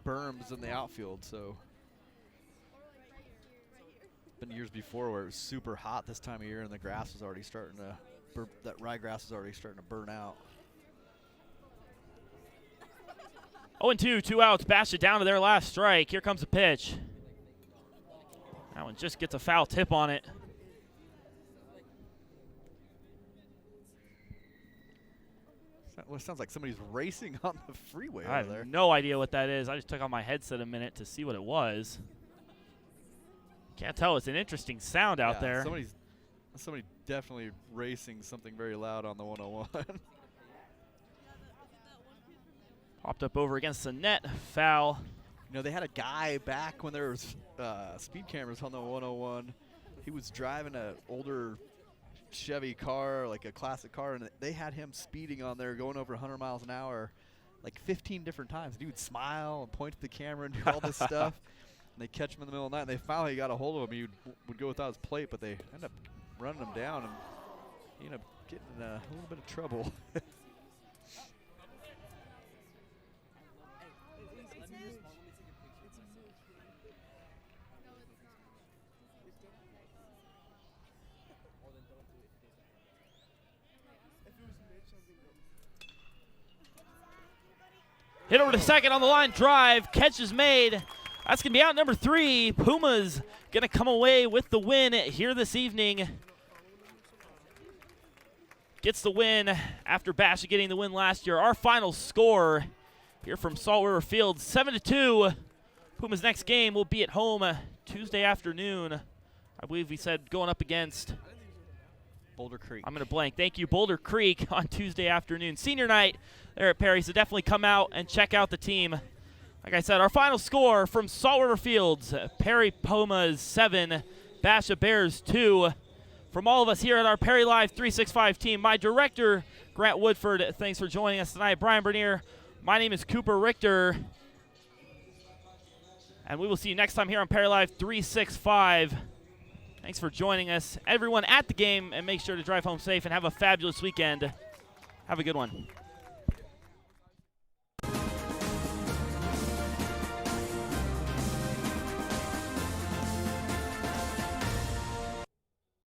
Speaker 2: berms in the outfield. So been years before where it was super hot this time of year and the grass was already starting to that ryegrass is already starting to burn out.
Speaker 1: 0-2, 2 outs. Basha down to their last strike. Here comes the pitch. That one just gets a foul tip on it.
Speaker 2: Well, it sounds like somebody's racing on the freeway
Speaker 1: I
Speaker 2: over there.
Speaker 1: have no idea what that is. I just took on my headset a minute to see what it was. Can't tell. It's an interesting sound out there.
Speaker 2: Somebody definitely racing something very loud on the 101.
Speaker 1: Popped up over against the net. Foul.
Speaker 2: You know, they had a guy back when there was speed cameras on the 101. He was driving an older Chevy car, like a classic car, and they had him speeding on there going over 100 miles an hour like 15 different times. And he would smile and point to the camera and do all this stuff. And they catch him in the middle of the night, and they finally got a hold of him. He would go without his plate, but they end up running him down, and he ended up getting in a little bit of trouble.
Speaker 1: Hit over to second on the line drive. Catch is made. That's going to be out number 3. Pumas going to come away with the win here this evening. Gets the win after Basha getting the win last year. Our final score here from Salt River Field, 7-2. Pumas' next game will be at home Tuesday afternoon. I believe we said going up against
Speaker 2: Boulder Creek.
Speaker 1: I'm going to blank. Thank you, Boulder Creek on Tuesday afternoon. Senior night there at Perry, so definitely come out and check out the team. Like I said, our final score from Salt River Fields, Perry Pumas 7, Basha Bears 2. From all of us here at our Perry Live 365 team, my director, Grant Woodford, thanks for joining us tonight. Brian Bernier, my name is Cooper Richter. And we will see you next time here on Perry Live 365. Thanks for joining us. Everyone at the game, and make sure to drive home safe and have a fabulous weekend. Have a good one.